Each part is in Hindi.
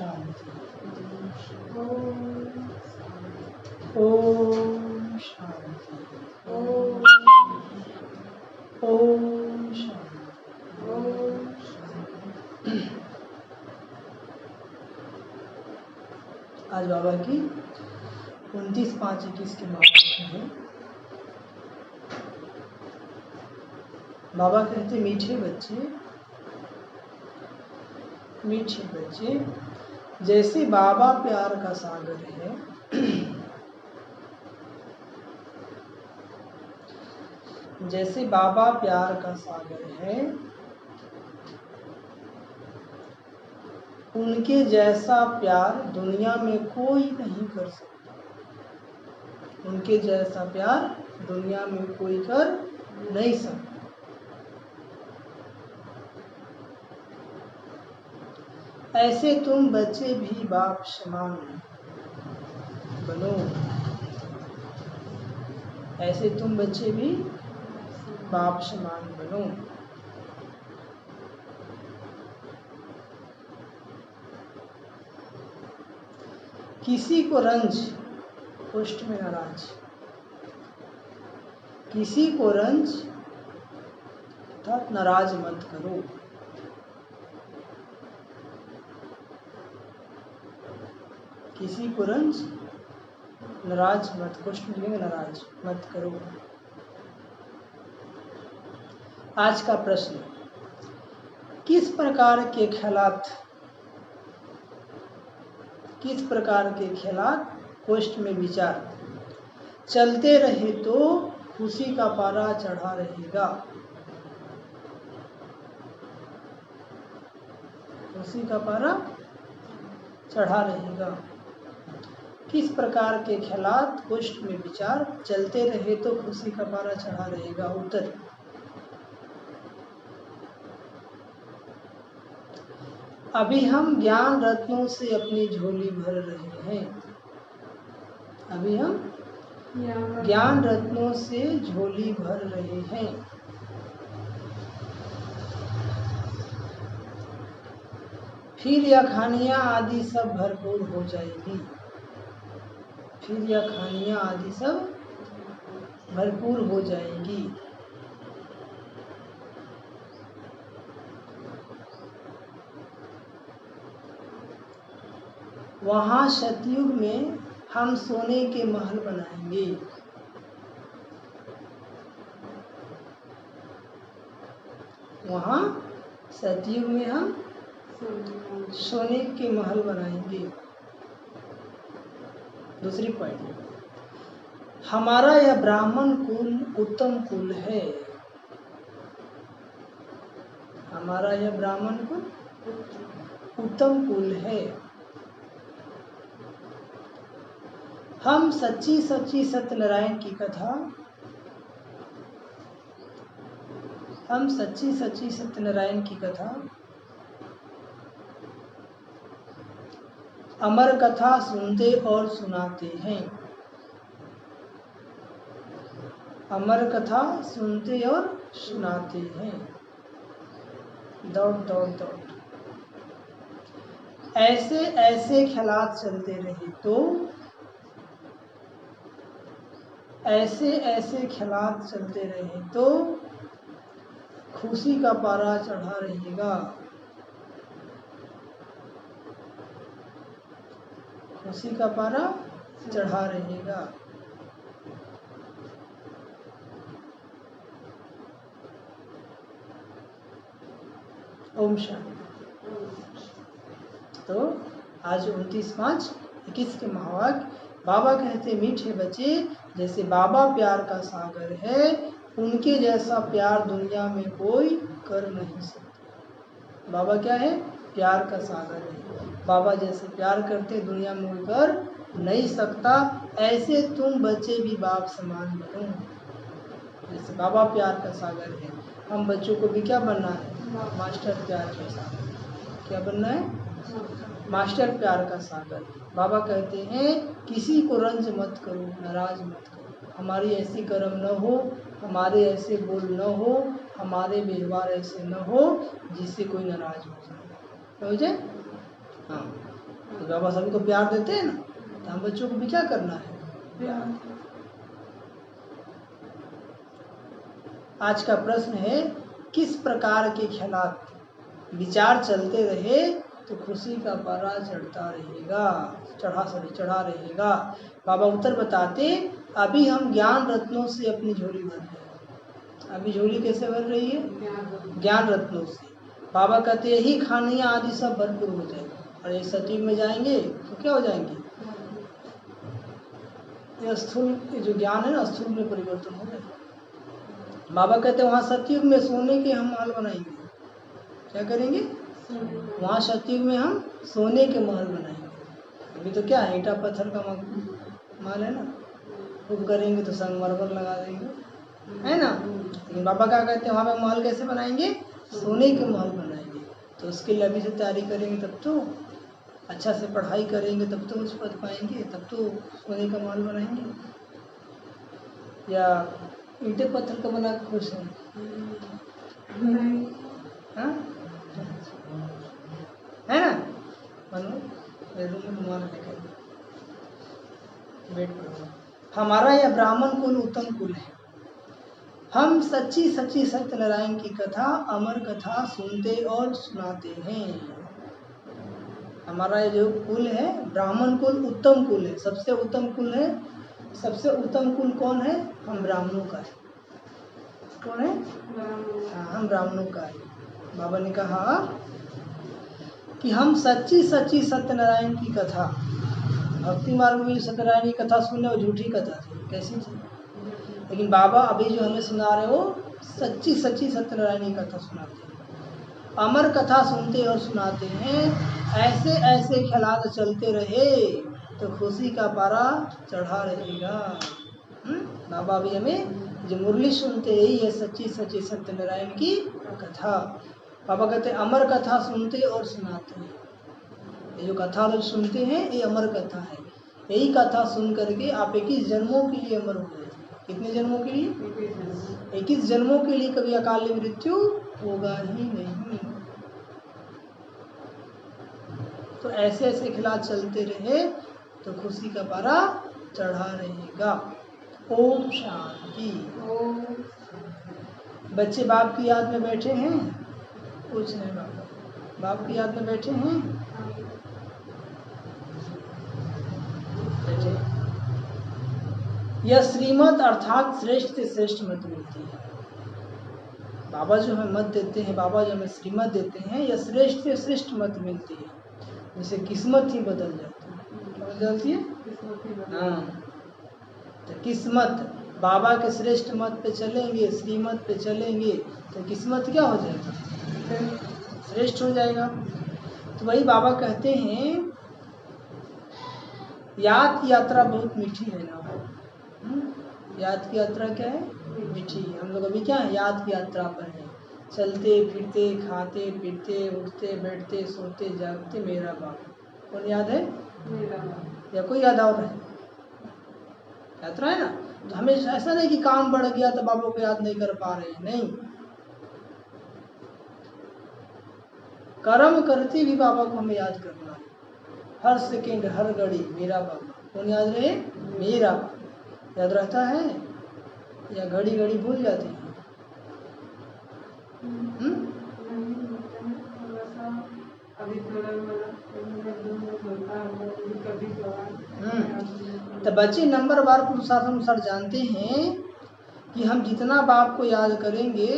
शांति। ओम शांति। ओम शांति। आज बाबा की 29/5/21 की महावाक्य है। बाबा कहते मीठे बच्चे जैसे बाबा प्यार का सागर है, जैसे बाबा प्यार का सागर है, उनके जैसा प्यार दुनिया में कोई नहीं कर सकता। उनके जैसा प्यार दुनिया में कोई कर नहीं सकता। ऐसे तुम बच्चे भी बाप समान बनो। ऐसे तुम बच्चे भी बाप समान बनो। किसी को रंज, पुष्ट में नाराज, किसी को रंज अर्थात नाराज मत करो। किसी को रंज नाराज मत, पुष्ट में नाराज मत करो। आज का प्रश्न, किस प्रकार के ख्यालात पुष्ट में विचार चलते रहे तो खुशी का पारा चढ़ा रहेगा। खुशी का पारा चढ़ा रहेगा। किस प्रकार के ख्यालात पुष्ट में विचार चलते रहे तो खुशी का पारा चढ़ा रहेगा। उत्तर, अभी हम ज्ञान रत्नों से अपनी झोली भर रहे हैं। अभी हम ज्ञान रत्नों से झोली भर रहे हैं। फिर यह खानियां आदि सब भरपूर हो जाएगी। फिर यह खानियां आदि सब भरपूर हो जाएंगी। वहाँ सतयुग में हम सोने के महल बनाएंगे। वहाँ सतयुग में हम सोने के महल बनाएंगे। दूसरी पॉइंट, हमारा यह ब्राह्मण कुल उत्तम कुल है। हमारा यह ब्राह्मण कुल उत्तम कुल है। हम सच्ची सच्ची सत्यनारायण की कथा, हम सच्ची सच्ची सत्यनारायण की कथा, अमर कथा सुनते और सुनाते हैं। अमर कथा सुनते और सुनाते हैं। दौड़ दौड़ दौड़। ऐसे ऐसे ख्यालात चलते रहे तो, ऐसे ऐसे ख्यालात चलते रहे तो खुशी का पारा चढ़ा रहेगा। खुशी का पारा चढ़ा रहेगा। ओम शांति। तो आज 29/5/21 के महावाक्य, बाबा कहते मीठे बच्चे जैसे बाबा प्यार का सागर है, उनके जैसा प्यार दुनिया में कोई कर नहीं सकता। बाबा क्या है? प्यार का सागर है। बाबा जैसे प्यार करते दुनिया में कोई कर नहीं सकता। ऐसे तुम बच्चे भी बाप समान बनो। जैसे बाबा प्यार का सागर है, हम बच्चों को भी क्या बनना है? मास्टर प्यार का सागर। क्या बनना है? मास्टर प्यार का सागर। बाबा कहते हैं किसी को रंज मत करो, नाराज मत करो। हमारी ऐसी कर्म न हो, हमारे ऐसे बोल न हो, हमारे व्यवहार ऐसे न हो जिससे कोई नाराज हो जाए। हाँ, तो बाबा सभी को प्यार देते हैं ना, तो हम बच्चों को भी क्या करना है, प्यार। आज का प्रश्न है, किस प्रकार के ख्यालात विचार चलते रहे तो खुशी का पारा चढ़ता रहेगा, चढ़ा रहेगा। बाबा उत्तर बताते, अभी हम ज्ञान रत्नों से अपनी झोली भर रहे हैं। अभी झोली कैसे भर रही है, ज्ञान रत्नों से। बाबा कहते यही खानियाँ आदि सब भरपूर हो जाएगा, और ये सतयुग में जाएंगे तो क्या हो जाएंगे, ये स्थूल जो ज्ञान है ना, स्थूल में परिवर्तन हो जाएगा। बाबा कहते वहाँ सतयुग में सोने के हम महल बनाएंगे। क्या करेंगे, वहाँ सतयुग में हम सोने के महल बनाएंगे। अभी तो क्या है, ईटा पत्थर का महल है ना, खूब करेंगे तो संगमरमर लगा देंगे, है ना। लेकिन बाबा क्या कहते हैं, वहाँ पे महल कैसे बनाएंगे, सोने के महल बनाएंगे। तो उसके लिए अभी से तैयारी करेंगे, तब तो अच्छा से पढ़ाई करेंगे, तब तो उस पद पाएंगे, तब तो सोने का महल बनाएंगे। या ईंटे पत्थर का बना के खुश हैं, हाँ है ना। मनो रूम में रुमाल लेकर बेड पर। हमारा यह ब्राह्मण कुल उत्तम कुल है। हम सच्ची सच्ची सत्यनारायण की कथा, अमर कथा सुनते और सुनाते हैं। हमारा ये जो कुल है, ब्राह्मण कुल उत्तम कुल है, सबसे उत्तम कुल है। सबसे उत्तम कुल कौन है, हम ब्राह्मणों का है। कौन है, हाँ, हम ब्राह्मणों का है। बाबा ने कहा कि हम सच्ची सच्ची सत्यनारायण की कथा, भक्ति मार्ग में सत्यनारायण की कथा सुनने, वो झूठी कथा थी, कैसी थी। लेकिन बाबा अभी जो हमें सुना रहे हो, सच्ची सच्ची सत्यनारायण की कथा सुनाते हैं, अमर कथा सुनते और सुनाते हैं। ऐसे ऐसे ख्यालात चलते रहे तो खुशी का पारा चढ़ा रहेगा। बाबा अभी हमें जो मुरली सुनते ही है, सच्ची सच्ची सत्यनारायण की कथा। बाबा कहते हैं अमर कथा सुनते और सुनाते हैं। ये जो कथा लोग सुनते हैं, ये अमर कथा है। यही कथा सुन करके आप 21 जन्मों के लिए अमर हो गए। कितने जन्मों के लिए, 21 जन्मों के लिए कभी अकाल मृत्यु होगा ही नहीं। तो ऐसे ऐसे खिलाफ चलते रहे तो खुशी का पारा चढ़ा रहेगा। ओम शांति। बच्चे बाप की याद में बैठे हैं, कुछ नहीं, बाप की याद में बैठे हैं, बैठे। यह श्रीमत अर्थात श्रेष्ठ से श्रेष्ठ मत मिलती है। बाबा जो हमें मत देते हैं, बाबा जो हमें श्रीमत देते हैं, यह श्रेष्ठ से श्रेष्ठ मत मिलती है, जिससे किस्मत ही बदल जाती है। क्या बदल जाती है, हाँ। तो किस्मत, बाबा के श्रेष्ठ मत पे चलेंगे, श्रीमत पे चलेंगे तो किस्मत क्या हो जाएगा, श्रेष्ठ हो जाएगा। तो वही बाबा कहते हैं, याद की यात्रा बहुत मीठी है ना। याद की यात्रा क्या है, मीठी। हम लोग अभी क्या है, याद की यात्रा पर है, चलते फिरते खाते पीते उठते बैठते सोते जागते मेरा बाप। कौन याद है, या कोई याद और है, यात्रा है ना। तो हमें ऐसा नहीं कि काम बढ़ गया तो बाबा को याद नहीं कर पा रहे हैं, नहीं। कर्म करते भी बाबा को हमें याद करना है, हर सेकेंड हर घड़ी मेरा बाबा। कौन याद रहे, मेरा बाबा। याद रहता है या घड़ी घड़ी भूल जाते हैं, तो बच्चे नंबर बार पुरुषार्थ अनुसार जानते हैं कि हम जितना बाप को याद करेंगे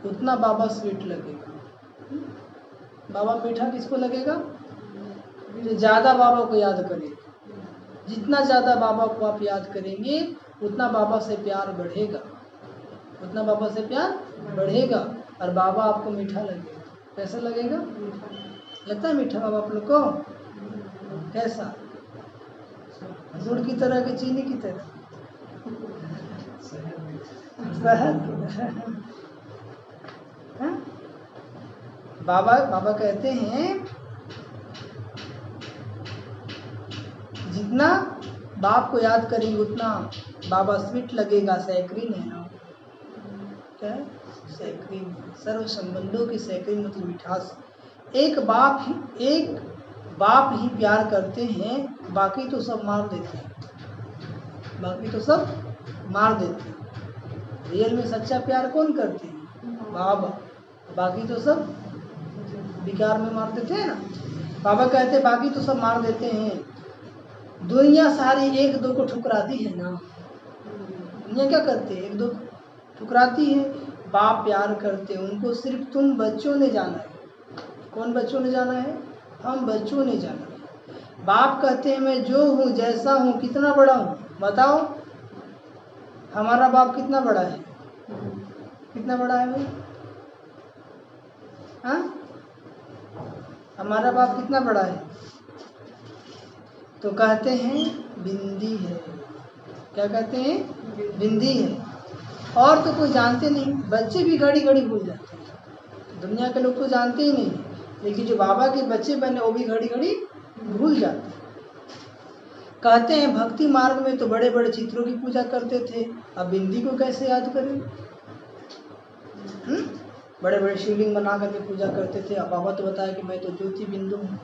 उतना बाबा स्वीट लगेगा। बाबा मीठा किसको लगेगा, जो ज़्यादा बाबा को याद करेगा। जितना ज़्यादा बाबा को आप याद करेंगे उतना बाबा से प्यार बढ़ेगा, उतना बाबा से प्यार बढ़ेगा, और बाबा आपको मीठा लगेगा। कैसा लगेगा, लगता है मीठा बाबा आप लोग को, कैसा, गुड़ की तरह कि चीनी की तरह, बाबा कहते हैं जितना बाप को याद करेंगे उतना बाबा स्वीट लगेगा। सैक्रीन है ना, क्या है, सैक्रीन, सर्व संबंधों की सैक्रीन मतलब मिठास। एक बाप बाप ही प्यार करते हैं, बाकी तो सब मार देते हैं, बाकी तो सब मार देते हैं। रियल में सच्चा प्यार कौन करते हैं? बाबा। बाकी तो सब विकार में मार देते हैं ना। बाबा कहते हैं बाकी तो सब मार देते हैं। दुनिया सारी एक दो को ठुकराती है ना। दुनिया क्या करते हैं? एक दो ठुकराती है। बाप प्यार करते हैं, उनको सिर्फ तुम बच्चों ने जाना है। कौन बच्चों ने जाना है? हम बच्चों ने जाना है। बाप कहते हैं मैं जो हूँ, जैसा हूँ, कितना बड़ा हूँ, बताओ। हमारा बाप कितना बड़ा है? कितना बड़ा है भाई? हाँ, हमारा बाप कितना बड़ा है? तो कहते हैं बिंदी है। क्या कहते हैं? बिंदी है। और तो कोई जानते नहीं। बच्चे भी घड़ी घड़ी भूल जाते हैं। दुनिया के लोग तो जानते ही नहीं, लेकिन जो बाबा के बच्चे बने वो भी घड़ी घड़ी भूल जाते हैं। कहते हैं भक्ति मार्ग में तो बड़े बड़े चित्रों की पूजा करते थे, अब बिंदी को कैसे याद करें? बड़े बड़े शिवलिंग बना करके पूजा करते थे, अब बाबा तो बताया कि मैं तो ज्योति बिंदु हूँ।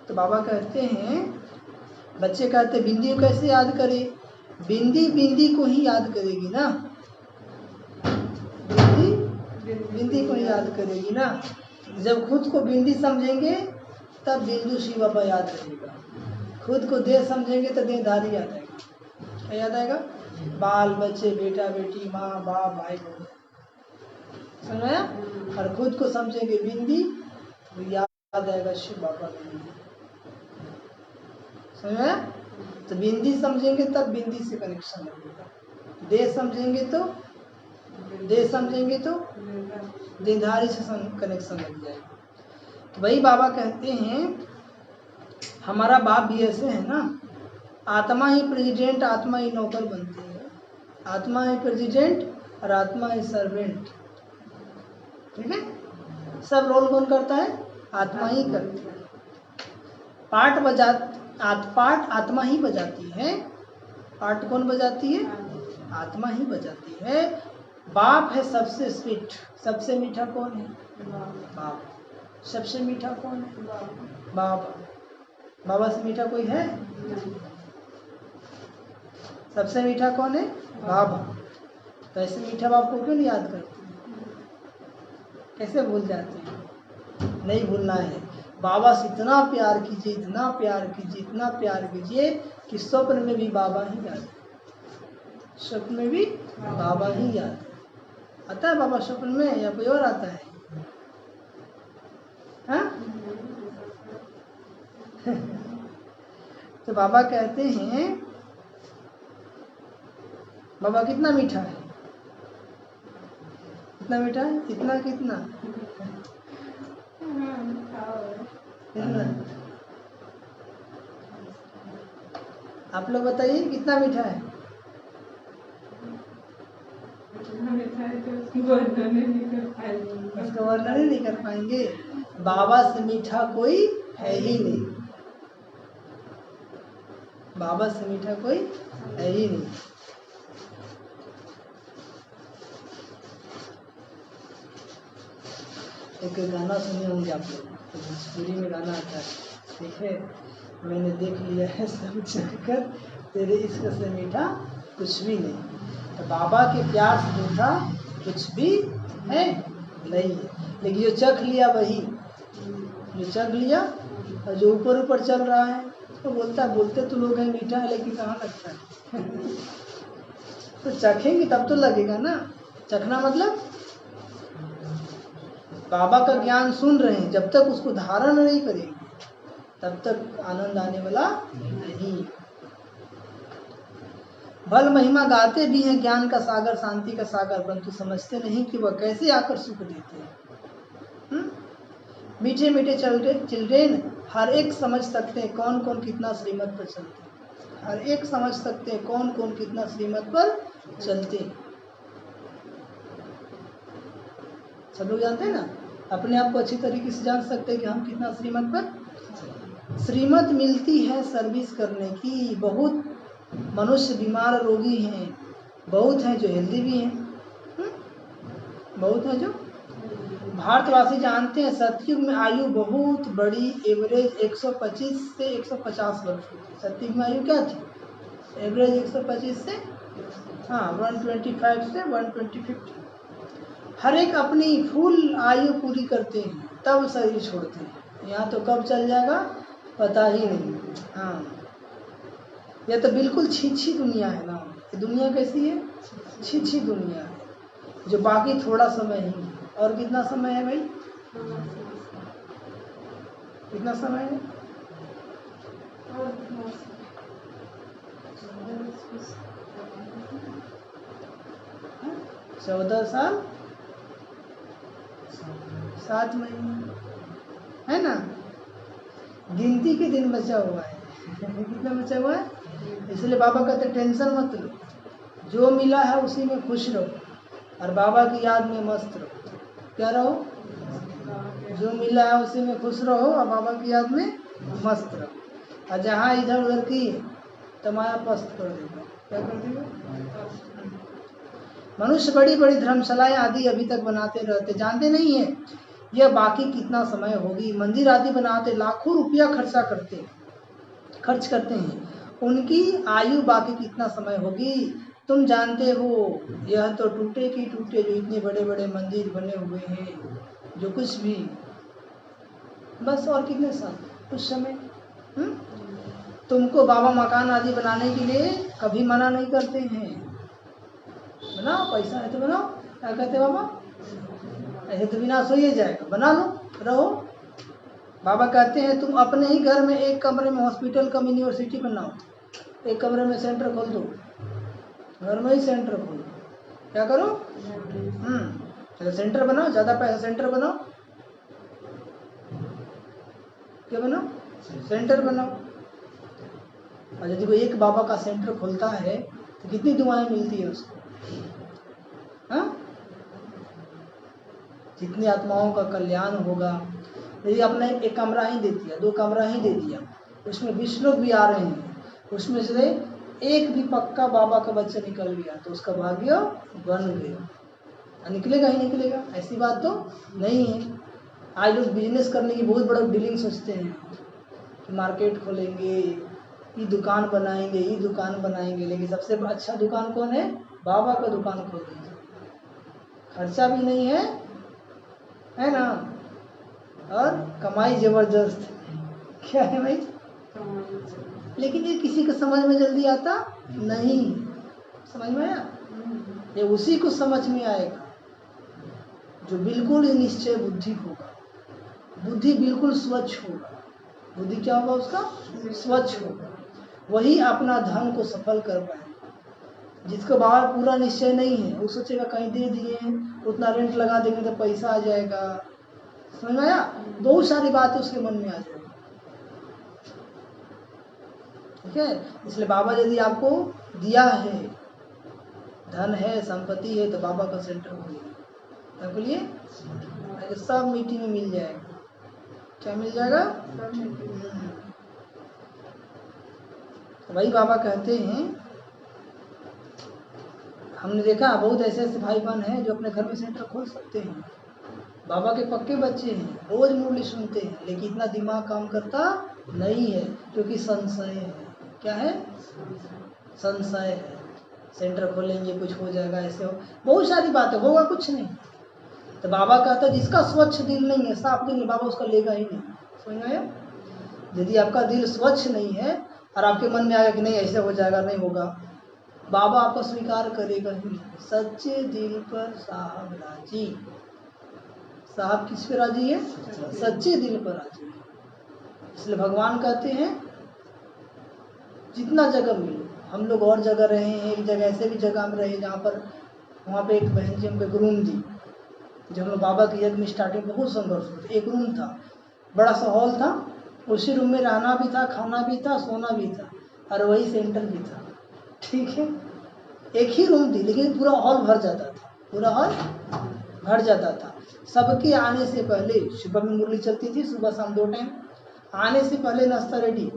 तो बाबा कहते हैं, बच्चे कहते हैं बिंदी को कैसे याद करें? बिंदी बिंदी को ही याद करेगी ना। बिंदी बिंदी को ही याद करेगी ना। जब खुद को बिंदी समझेंगे तब बिंदु शिव बाबा याद रहेगा। खुद को देह समझेंगे तो देहधारी याद आएगा। क्या याद आएगा? बाल बच्चे, बेटा बेटी, माँ बाप, भाई बहन, समझ आया? और खुद को समझेंगे बिंदी तो याद आएगा शिव बाबा बिंदी। समझ आया? तो बिंदी समझेंगे तब बिंदी से कनेक्शन लगेगा। देह समझेंगे तो देहधारी से कनेक्शन लग जाएगा। तो वही बाबा कहते हैं हमारा बाप भी ऐसे है ना। आत्मा ही प्रेसिडेंट, आत्मा ही नौकर बनती है। आत्मा ही प्रेसिडेंट और आत्मा ही सर्वेंट। ठीक है? सब रोल कौन करता है? आत्मा ही करती है। पार्ट आत्मा ही बजाती है। पार्ट कौन बजाती है? आत्मा ही बजाती है। बाप है सबसे स्वीट। सबसे मीठा कौन है? बाप। सबसे मीठा कौन है? बाबा। बाबा से मीठा कोई है? सबसे मीठा कौन है? बाबा। तो ऐसे मीठा बाप को क्यों नहीं याद करते? कैसे भूल जाते हैं? नहीं भूलना है। बाबा से इतना प्यार कीजिए, इतना प्यार कीजिए, इतना प्यार कीजिए कि स्वप्न में भी बाबा ही याद है। स्वप्न में भी बाबा ही याद है। आता है बाबा स्वप्न में या कोई और आता है? हाँ? तो बाबा कहते हैं बाबा कितना मीठा है? कितना मीठा है? कितना कितना कितना? आप लोग बताइए कितना मीठा है? उसका वर्णन ही नहीं कर पाएंगे। बाबा से मीठा कोई है ही नहीं। बाबा से मीठा कोई है ही नहीं। एक गाना सुने होंगे आप लोग, तो भोजपुरी में गाना आता है, ठीक है? मैंने देख लिया है सब चखकर, तेरे इश्क से मीठा कुछ भी नहीं। तो बाबा के प्यार से मीठा कुछ भी है नहीं है। लेकिन जो चख लिया वही, जो चख लिया और जो ऊपर ऊपर चल रहा है तो बोलते तो लोग हैं मीठा है, लेकिन कहाँ लगता है? तो चखेंगे तब तो लगेगा ना। चखना मतलब बाबा का ज्ञान सुन रहे हैं, जब तक उसको धारण नहीं करेंगे तब तक आनंद आने वाला नहीं। भल महिमा गाते भी हैं ज्ञान का सागर, शांति का सागर, परंतु समझते नहीं कि वह कैसे आकर सुख देते हैं। मीठे मीठे चिल्ड्रेन हर एक समझ सकते हैं कौन कौन कितना श्रीमत पर चलते हैं। हर एक समझ सकते हैं कौन कौन कितना श्रीमत पर चलते हैं। सब लोग जानते हैं ना, अपने आप को अच्छी तरीके से जान सकते हैं कि हम कितना श्रीमत पर। श्रीमत मिलती है सर्विस करने की। बहुत मनुष्य बीमार रोगी हैं, बहुत हैं जो हेल्दी भी हैं, बहुत हैं जो भारतवासी जानते हैं सतयुग में आयु बहुत बड़ी, एवरेज 125 से 150 वर्ष होती है। सतयुग में आयु क्या थी? एवरेज 125 से 125 से 125। हर एक अपनी फुल आयु पूरी करते हैं तब शरीर छोड़ते हैं। यहाँ तो कब चल जाएगा पता ही नहीं। यह तो बिल्कुल छीछी दुनिया है ना। ये दुनिया कैसी है? छीछी दुनिया है, जो बाकी थोड़ा समय ही है। और कितना समय है भाई? कितना समय है? 14 साल 7 महीने है ना। गिनती के दिन बचा हुआ है। कितना बचा हुआ है? इसलिए बाबा कहते टेंशन मत लो, जो मिला है उसी में खुश रहो और बाबा की याद में मस्त रहो। क्या रहो? जो मिला है उसी में खुश रहो और बाबा की याद में मस्त रहो। और जहाँ इधर उधर की तो माया पस्त कर देगा। क्या कर देगा? मनुष्य बड़ी बड़ी धर्मशालाएं आदि अभी तक बनाते रहते, जानते नहीं है यह बाकी कितना समय होगी। मंदिर आदि बनाते लाखों रुपया खर्च करते हैं, उनकी आयु बाकी कितना समय होगी तुम जानते हो? यह तो टूटे की टूटे, जो इतने बड़े बड़े मंदिर बने हुए हैं, जो कुछ भी, बस और कितने साल, कुछ समय। तुमको बाबा मकान आदि बनाने के लिए कभी मना नहीं करते हैं। बनाओ, पैसा है तो बनाओ। क्या कहते बाबा? ऐसे तो विनाश हो ही जाएगा, बना लो, रहो। बाबा कहते हैं तुम अपने ही घर में एक कमरे में हॉस्पिटल कम यूनिवर्सिटी बनाओ, एक कमरे में सेंटर खोल दो, घर में ही सेंटर खोलो। क्या करो? चलो सेंटर बनाओ, ज़्यादा पैसा सेंटर बनाओ। क्या बनाओ? सेंटर बनाओ। और यदि कोई एक बाबा का सेंटर खोलता है तो कितनी दुआएं मिलती है उसको। जितनी आत्माओं का कल्याण होगा। यदि आपने एक कमरा ही दे दिया, 2 कमरा ही दे दिया, उसमें 20 लोग भी आ रहे हैं, उसमें से एक भी पक्का बाबा का बच्चा निकल गया तो उसका भाग्य बन गया। निकलेगा ही निकलेगा, ऐसी बात तो नहीं है। आज लोग बिजनेस करने की बहुत बड़ा डीलिंग सोचते हैं कि मार्केट खोलेंगे, ये दुकान बनाएंगे, ये दुकान बनाएंगे, लेकिन सबसे अच्छा दुकान कौन है? बाबा का दुकान खोल दीजिए। खर्चा भी नहीं है ना, और कमाई जबरदस्त। क्या है भाई? लेकिन ये किसी को समझ में जल्दी आता नहीं। समझ में आया? ये उसी को समझ में आएगा जो बिल्कुल ही निश्चय बुद्धि होगा, बुद्धि बिल्कुल स्वच्छ होगा। बुद्धि क्या होगा उसका? स्वच्छ होगा। वही अपना धन को सफल कर पाए। जिसको बाबा पूरा निश्चय नहीं है, वो सोचेगा कहीं दे दिए, उतना रेंट लगा देंगे तो पैसा आ जाएगा। समझ में आया? बहुत सारी बातें उसके मन में आ जाएगी। ठीक है? इसलिए बाबा यदि आपको दिया है, धन है, संपत्ति है, तो बाबा का सेंटर खोलिए। क्या खोलिए? सब मीटिंग में मिल जाएगा। क्या मिल जाएगा? तो वही बाबा कहते हैं, हमने देखा बहुत ऐसे ऐसे भाई बहन हैं जो अपने घर में सेंटर खोल सकते हैं। बाबा के पक्के बच्चे हैं, रोज मुरली सुनते हैं, लेकिन इतना दिमाग काम करता नहीं है क्योंकि संशय है। क्या है? संशय है। सेंटर खोलेंगे कुछ हो जाएगा, ऐसे हो, बहुत सारी बातें, होगा कुछ नहीं। तो बाबा कहता है जिसका स्वच्छ दिल नहीं है, साफ दिल नहीं, बाबा उसका लेगा ही नहीं। समझ आया? यदि आपका दिल स्वच्छ नहीं है और आपके मन में आएगा कि नहीं ऐसे हो जाएगा, नहीं होगा, बाबा आपको स्वीकार करेगा ही नहीं। सच्चे दिल पर साहब राजी। साहब किस पे राजी है? सच्चे दिल पर राजी है। इसलिए भगवान कहते हैं जितना जगह मिलो, हम लोग और जगह रहे हैं, एक जगह ऐसे भी जगह में रहे जहाँ पर, वहाँ पे एक बहन जी हमको एक रूम दी। जब हम लोग बाबा की यज्ञ में स्टार्टिंग बहुत संघर्ष हुआ। एक रूम था, बड़ा सा हॉल था, उसी रूम में रहना भी था, खाना भी था, सोना भी था, और वही सेंटर भी था। ठीक है? एक ही रूम थी लेकिन पूरा हॉल भर जाता था, पूरा हॉल भर जाता था। सबके आने से पहले सुबह में मुरली चलती थी, सुबह शाम 2 टाइम। आने से पहले नाश्ता रेडी,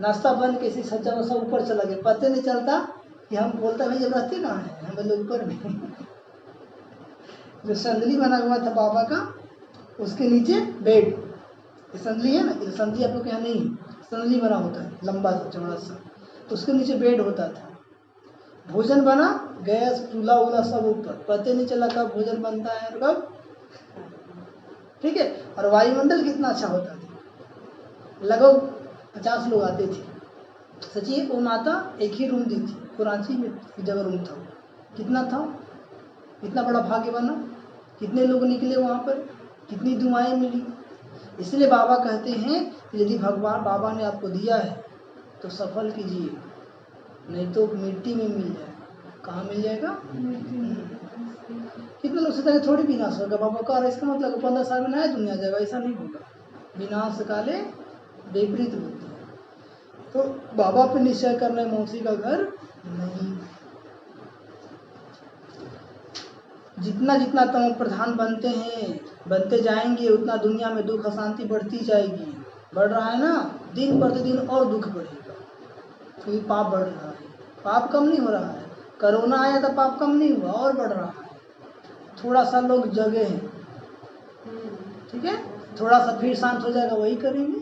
नाश्ता बंद कैसे सज्जा वसा ऊपर चला गया, पता नहीं चलता कि हम बोलता भाई जब रहते कहाँ हैं, हम बोले ऊपर में। जो संदली बना हुआ था बाबा का, उसके नीचे बेड, संदली है ना, संदली आप लोग के यहाँ नहीं है, संदली बना होता है लंबा सा चौड़ा सा, तो उसके नीचे बेड होता था। भोजन बना, गैस चूल्हा वूल्हा सब ऊपर, पता नहीं चला कब भोजन बनता है और कब, ठीक है। और वायुमंडल कितना अच्छा होता था, लगभग 50 लोग आते थे। सचिए वो माता एक ही रूम दी थी, कराची में जगह रूम था, कितना था, कितना बड़ा भाग्य बना, कितने लोग निकले वहाँ पर, कितनी दुआएं मिली। इसलिए बाबा कहते हैं कि यदि भगवान बाबा ने आपको दिया है तो सफल कीजिए, नहीं तो मिट्टी में मिल जाएगा। कहाँ मिल जाएगा? कितने लोग सोचते हैं थोड़ी विनाश होगा, बाबा कह रहे इसका मतलब 15 साल में नया दुनिया जाएगा, ऐसा नहीं होगा। विनाश काले विपरीत बुद्धि। तो बाबा पे निश्चय करना मौसी का घर नहीं। जितना जितना तम प्रधान बनते हैं, बनते जाएंगे, उतना दुनिया में दुख अशांति बढ़ती जाएगी। बढ़ रहा है ना, दिन प्रतिदिन और दुख बढ़ेगा, क्योंकि पाप बढ़ रहा है। पाप कम नहीं हो रहा है, कोरोना आया तो पाप कम नहीं हुआ, और बढ़ रहा है। थोड़ा सा लोग जगे हैं, ठीक है, थोड़ा सा फिर शांत हो जाएगा, वही करेंगे।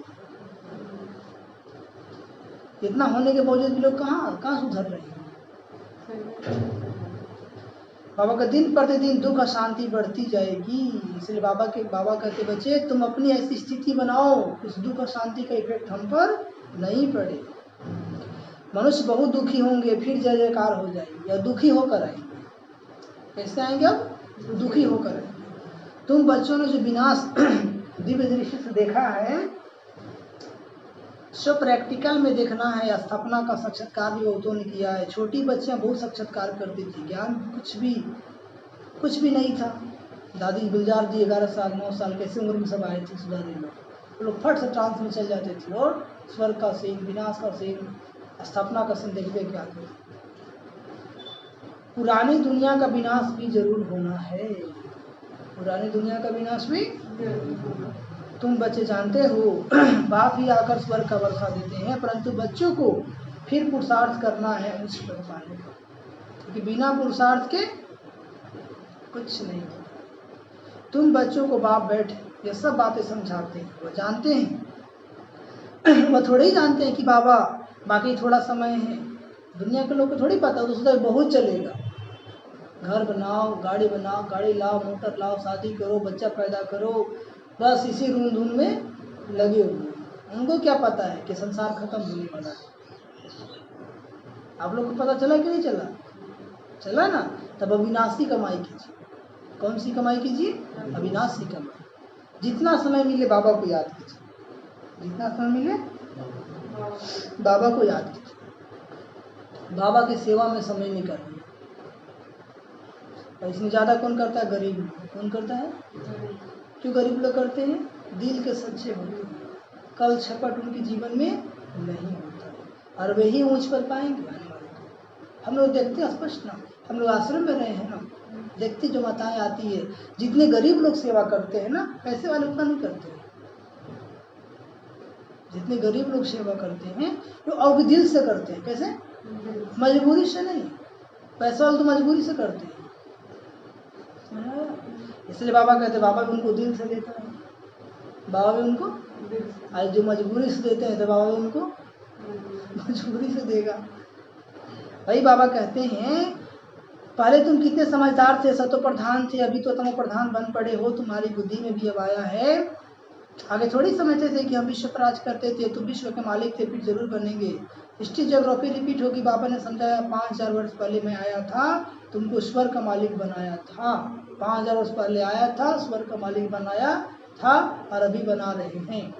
इतना होने के बावजूद भी लोग कहाँ सुधर रहे हैं। बाबा का दिन प्रतिदिन दुख अशांति बढ़ती जाएगी। इसलिए बाबा कहते बच्चे तुम अपनी ऐसी स्थिति बनाओ उस दुख अशांति का इफेक्ट हम पर नहीं पड़े। मनुष्य बहुत दुखी होंगे, फिर जय जयकार हो जाएगी, या दुखी होकर आएंगे। कैसे आएंगे? अब दुखी होकर आएंगे। तुम बच्चों ने जो विनाश दिव्य दृष्टि से देखा है, सब प्रैक्टिकल में देखना है। स्थापना का साक्षात्कार भी बहुतों ने किया है। छोटी बच्चियां बहुत साक्षात्कार करती थी, ज्ञान कुछ भी नहीं था। दादी गुलजार जी 11 साल 9 साल कैसे उम्र में सब आए थे सुधारी लोग फट से ट्रांस में चल जाते थे और स्वर्ग का सीन, विनाश का सीन, स्थापना का सीन देखते क्या थे। पुरानी दुनिया का विनाश भी जरूर होना है, पुरानी दुनिया का विनाश भी। तुम बच्चे जानते हो बाप ही आकर स्वर्ग का वर्षा देते हैं, परंतु बच्चों को फिर पुरुषार्थ करना है उच्च पद पाने का, क्योंकि बिना पुरुषार्थ के कुछ नहीं होता। तुम बच्चों को बाप बैठे ये सब बातें समझाते हैं, वो जानते हैं वो थोड़े ही जानते हैं कि बाबा बाकी थोड़ा समय है। दुनिया के लोग को थोड़ी पता, वो तो बहुत चलेगा, घर बनाओ, गाड़ी लाओ, मोटर लाओ, शादी करो, बच्चा पैदा करो, बस इसी रूम धून में लगे हुए। उनको क्या पता है कि संसार खत्म होने वाला है। आप लोग को पता चला कि नहीं चला? चला ना। तब अविनाशी कमाई कीजिए। कौन सी कमाई कीजिए? अविनाशी कमाई। जितना समय मिले बाबा को याद कीजिए, जितना समय मिले बाबा को याद कीजिए। बाबा की सेवा में समय निकालिए। और इसमें ज़्यादा कौन करता है? गरीब लोग। कौन करता है? क्यों गरीब लोग करते हैं? दिल के सच्चे होते हैं, कल छपट उनके जीवन में नहीं होता, और वे ही ऊंच पर पाएंगे आने वाले। हम लोग देखते हैं स्पष्ट ना, हम लोग आश्रम में रहे हैं ना, देखते जो माताएं आती है, जितने गरीब लोग सेवा करते हैं ना, पैसे वाले उतना नहीं करते हैं। जितने गरीब लोग सेवा करते हैं वो और दिल से करते हैं। कैसे? मजबूरी से नहीं, पैसा वाले तो मजबूरी से करते हैं। इसलिए बाबा कहते, बाबा भी उनको दिल से देता है, बाबा भी उनको, आज जो मजबूरी से देते हैं तो बाबा भी उनको मजबूरी से देगा। भाई बाबा कहते हैं पहले तुम कितने समझदार थे, सतो प्रधान थे, अभी तो तुम प्रधान बन पड़े हो, तुम्हारी बुद्धि में भी अब आया है। आगे थोड़ी समझते थे कि हम विश्व पर राज करते थे, तुम विश्व के मालिक थे, फिर जरूर बनेंगे। हिस्ट्री ज्योग्राफी रिपीट होगी। बाबा ने समझाया 5000 वर्ष पहले मैं आया था, तुमको स्वर्ग का मालिक बनाया था। 5000 वर्ष पहले आया था, स्वर्ग का मालिक बनाया था, और अभी बना रहे हैं।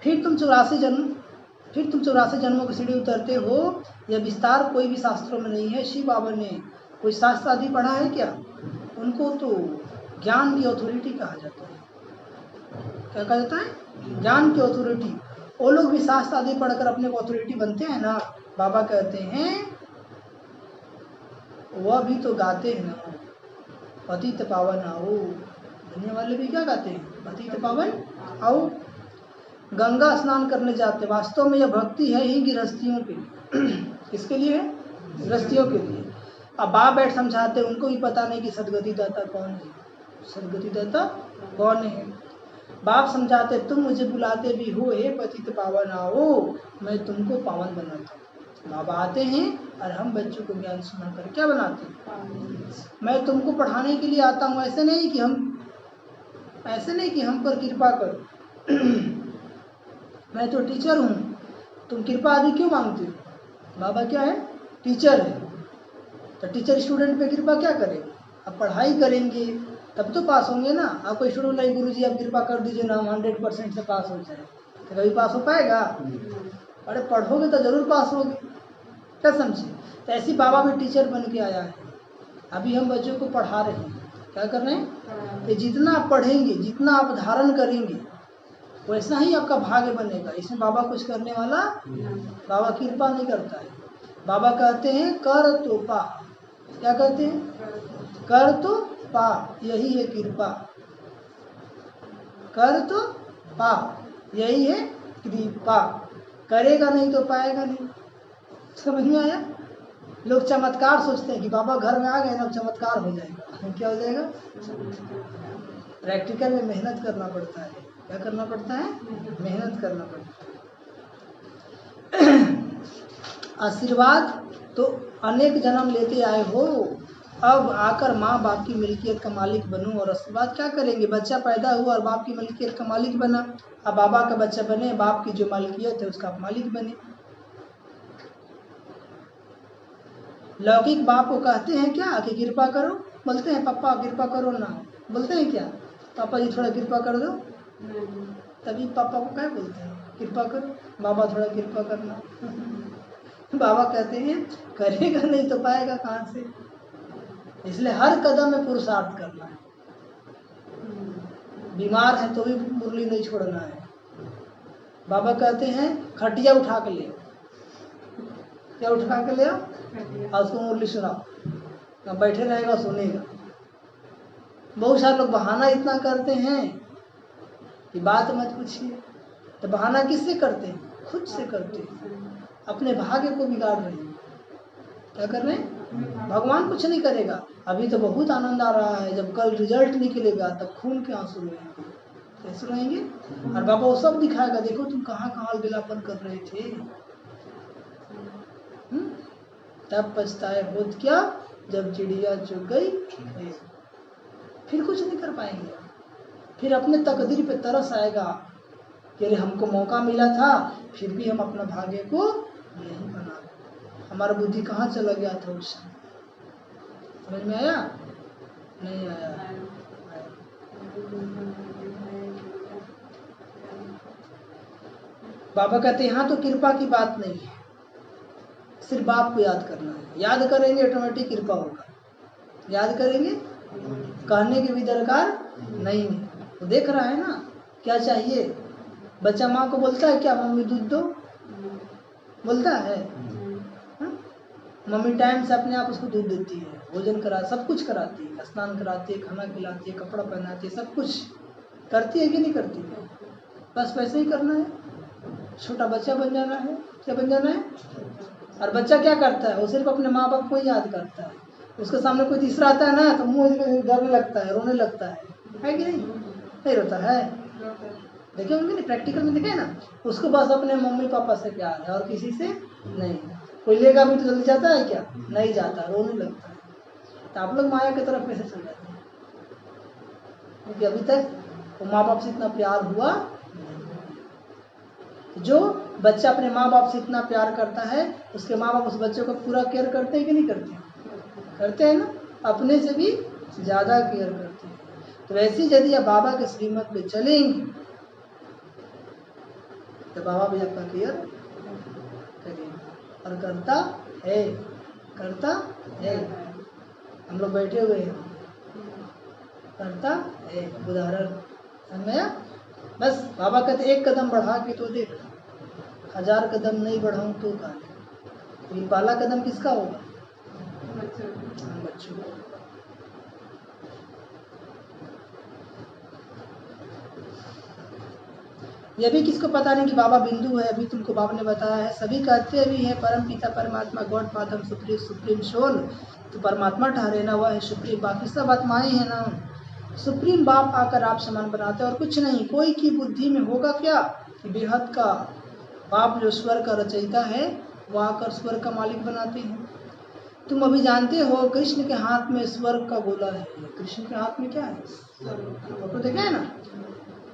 फिर तुम 84 जन्मों की सीढ़ी उतरते हो। यह विस्तार कोई भी शास्त्रों में नहीं है। शिव बाबा ने कोई शास्त्र आदि पढ़ा है क्या? उनको तो ज्ञान की अथॉरिटी कहा जाता है। क्या कहा जाता है? ज्ञान की अथॉरिटी। वो लोग भी शास्त्र आदि पढ़कर अपने को अथॉरिटी बनते हैं ना। बाबा कहते हैं वह भी तो गाते हैं ना, पतित पावन आओ। दुनिया वाले भी क्या गाते हैं? पतित पावन आओ। गंगा स्नान करने जाते। वास्तव में यह भक्ति है ही गृहस्थियों के लिए। किसके लिए है? गृहस्थियों के लिए। अब बाप बैठ समझाते, उनको भी पता नहीं कि सदगति दाता कौन है। सदगति दाता कौन है? बाप समझाते तुम मुझे बुलाते भी हो, हे पतित पावन आओ, मैं तुमको पावन बनाता हूँ। बाबा आते हैं और हम बच्चों को ज्ञान सुना कर क्या बनाते हैं? मैं तुमको पढ़ाने के लिए आता हूँ, ऐसे नहीं कि हम पर कृपा करो। मैं तो टीचर हूँ, तुम कृपा आदि क्यों मांगते हो? बाबा क्या है? टीचर है। तो टीचर स्टूडेंट पे कृपा क्या करेंगे? अब पढ़ाई करेंगे तब तो पास होंगे ना। आप कोई स्टूडेंट नहीं, गुरुजी आप कृपा कर दीजिए ना, हम 100% से पास हो जाए, तो कभी पास हो पाएगा? अरे पढ़ोगे तो जरूर पास होगे, क्या समझे? तो ऐसी बाबा भी टीचर बन के आया है। अभी हम बच्चों को पढ़ा रहे हैं, क्या कर रहे हैं कि जितना आप पढ़ेंगे, जितना आप धारण करेंगे, वैसा ही आपका भाग्य बनेगा। इसमें बाबा कुछ करने वाला, बाबा कृपा नहीं करता है। बाबा कहते हैं कर तो पा। क्या कहते हैं? कर तो पा, यही है कृपा। कर तो पा, यही है कृपा। करेगा नहीं तो पाएगा नहीं। समझ में आया? लोग चमत्कार सोचते हैं कि बाबा घर में आ गए ना चमत्कार हो जाएगा। क्या हो जाएगा? प्रैक्टिकल में मेहनत करना पड़ता है। क्या करना पड़ता है? मेहनत करना पड़ता है। आशीर्वाद तो अनेक जन्म लेते आए हो, अब आकर माँ बाप की मिल्कियत का मालिक बनूं। और आशीर्वाद क्या करेंगे? बच्चा पैदा हुआ और बाप की मिल्कियत का मालिक बना। अब बाबा का बच्चा बने, बाप की जो मालिकियत है उसका आप मालिक बने। लौकिक बाप को कहते हैं क्या कि कृपा करो? बोलते हैं पापा कृपा करो ना? बोलते हैं क्या पापा जी थोड़ा कृपा कर दो? तभी पापा को क्या बोलते हैं? कृपा करो। बाबा थोड़ा कृपा करना। बाबा कहते हैं करेगा नहीं तो पाएगा कहाँ से? इसलिए हर कदम में पुरुषार्थ करना है। बीमार है तो भी मुरली नहीं छोड़ना है। बाबा कहते हैं खटिया उठा के ले। क्या उठा के ले आओ और उसको मुरली सुनाओ, ना बैठे रहेगा सुनेगा। बहुत सारे लोग बहाना इतना करते हैं कि बात मत पूछिए। तो बहाना किससे करते हैं? खुद से करते हैं। अपने भाग्य को बिगाड़ रहे हैं। क्या कर रहे हैं? भगवान कुछ नहीं करेगा। अभी तो बहुत आनंद आ रहा है, जब कल रिजल्ट निकलेगा तब खून के आंसू रोएंगे। कैसे रोएंगे? और बाबा वो सब दिखाएगा, देखो तुम कहाँ कहाँ बेलापन कर रहे थे। तब पछताए होत क्या, जब चिड़िया चुग गई। फिर कुछ नहीं कर पाएंगे। फिर अपने तकदीर पे तरस आएगा कि अरे हमको मौका मिला था, फिर भी हम अपना भाग्य को नहीं बना। हमारा बुद्धि कहाँ चला गया था उस समय? समझ में आया? नहीं आया? बाबा कहते हैं यहाँ तो कृपा की बात नहीं है, सिर्फ बाप को याद करना है। याद करेंगे ऑटोमेटिक कृपा होगा। याद करेंगे, कहने की भी दरकार नहीं है। वो देख रहा है ना क्या चाहिए। बच्चा माँ को बोलता है क्या मम्मी दूध दो? बोलता है? मम्मी टाइम से अपने आप उसको दूध देती है, भोजन करा, सब कुछ कराती है, स्नान कराती है, खाना खिलाती है, कपड़ा पहनाती है, सब कुछ करती है कि नहीं करती है? बस वैसे ही करना है। छोटा बच्चा बन जाना है। क्या बन जाना है? और बच्चा क्या करता है? वो सिर्फ अपने माँ बाप को ही याद करता है। उसके सामने कोई तीसरा आता है ना तो मुँह डरने लगता है, रोने लगता है कि नहीं? नहीं रोता है? देखे होंगे ना, प्रैक्टिकल में देखे ना। उसको बस अपने मम्मी पापा से प्यार है और किसी से नहीं। कोई लेगा भी तो जल्दी जाता है क्या? नहीं जाता, रोने लगता है। तो आप लोग माया की तरफ कैसे चल जाते हैं? क्योंकि अभी तक वो माँ बाप से इतना प्यार हुआ। जो बच्चा अपने माँ बाप से इतना प्यार करता है, उसके माँ बाप उस बच्चे को पूरा केयर करते हैं कि नहीं करते? करते हैं ना, अपने से भी ज़्यादा केयर करते हैं। तो वैसे ही यदि आप बाबा के श्रीमत पे चलेंगे तो बाबा भी आपका केयर करेंगे और करता है, करता है। हम लोग बैठे हुए हैं, करता है। उदाहरण समझ में आया? बस बाबा कहते एक कदम बढ़ा के तो देख, 1000 कदम नहीं बढ़ाऊं तो कहा। लेकिन पहला कदम किसका होगा? बच्चों का। यह भी किसको पता नहीं कि बाबा बिंदु है। अभी तुमको बाबा ने बताया है। सभी कहते भी हैं परम पिता परमात्मा गॉड फादर सुप्रीम सोल। तो परमात्मा ठहरे ना, वह है सुप्रीम। बाकी सब आत्माएं हैं ना, सुप्रीम बाप आकर आप समान बनाते हैं और कुछ नहीं। कोई की बुद्धि में होगा क्या कि बेहद का बाप जो स्वर्ग का रचयिता है वो आकर स्वर्ग का मालिक बनाते हैं। तुम अभी जानते हो कृष्ण के हाथ में स्वर्ग का गोला है। कृष्ण के हाथ में क्या है? फोटो देखा है ना।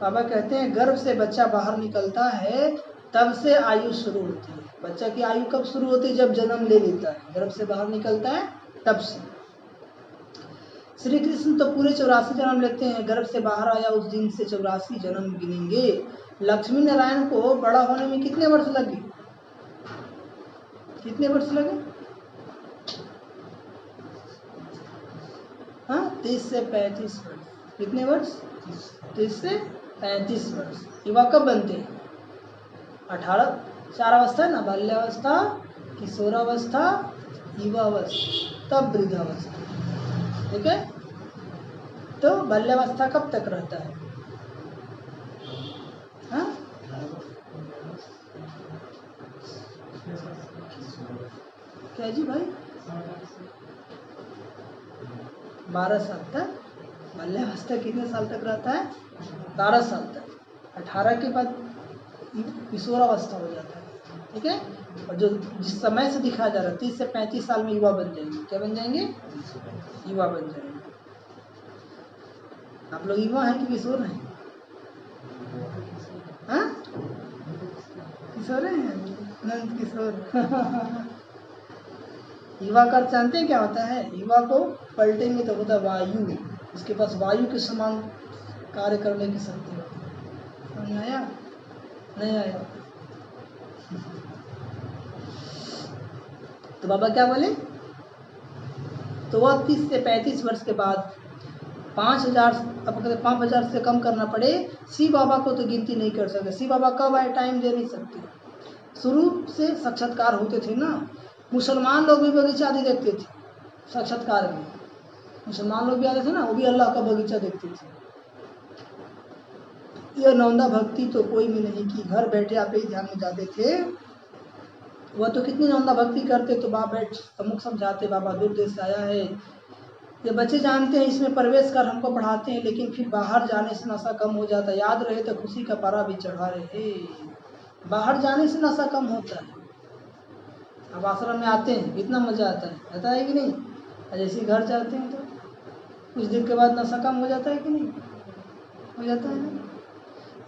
बाबा कहते हैं गर्भ से बच्चा बाहर निकलता है तब से आयु शुरू होती है। बच्चा की आयु कब शुरू होती है? जब जन्म ले लेता है, गर्भ से बाहर निकलता है तब से। श्री कृष्ण तो पूरे 84 जन्म लेते हैं। गर्भ से बाहर आया उस दिन से 84 जन्म गिनेंगे। लक्ष्मी नारायण को बड़ा होने में कितने वर्ष लगे? कितने वर्ष लगे? हाँ, 30 से 35 वर्ष। कितने वर्ष? 30 से 35 वर्ष। युवा कब बनते हैं? 18 चार अवस्था है ना, बाल्यावस्था, किशोरावस्था, युवावस्था, तब वृद्धावस्था। ठीक है। तो बाल्यावस्था कब तक रहता है? हाँ? क्या जी भाई? 12 साल तक बाल्यावस्था कितने साल तक रहता है? 12 साल तक। 18 के बाद किशोरावस्था हो जाता है। ठीक है। और जो जिस समय से दिखाया जा रहा है 30 से 35 साल में युवा बन जाएंगे। क्या बन जाएंगे? युवा बन जाएंगे। आप लोग युवा हैं कि किशोर हैं? हाँ? किशोर हैं? नंद किशोर। युवा का अर्थ जानते हैं क्या होता है? युवा को पलटेंगे तो होता है वायु। उसके पास वायु के समान कार्य करने की शक्ति होती है। समझ आया? नहीं आया? तो बाबा क्या बोले? तो वह 30 से 35 वर्ष के बाद 5000, अब कहते 5000 से कम करना पड़े। शिव बाबा को तो गिनती नहीं कर सकते। शिव बाबा कब आए टाइम दे नहीं सकते। शुरू से साक्षात्कार होते थे ना। मुसलमान लोग भी बगीचा आदि देखते थे साक्षात्कार में। मुसलमान लोग भी आते थे ना, वो भी अल्लाह का बगीचा देखते थे। यह नौंदा भक्ति तो कोई भी नहीं की। घर बैठे आप ही ध्यान में जाते थे। वह तो कितनी नौंदा भक्ति करते तो बाप बैठ सम्मुख समझाते, बाबा दूर देश से आया है। ये बच्चे जानते हैं इसमें प्रवेश कर हमको पढ़ाते हैं, लेकिन फिर बाहर जाने से नशा कम हो जाता है। याद रहे तो खुशी का पारा भी चढ़ा रहे। बाहर जाने से नशा कम होता है। अब आश्रम में आते हैं कितना मजा आता है कि नहीं? और जैसे घर जाते हैं तो कुछ दिन के बाद नशा कम हो जाता है कि नहीं? हो जाता है ना।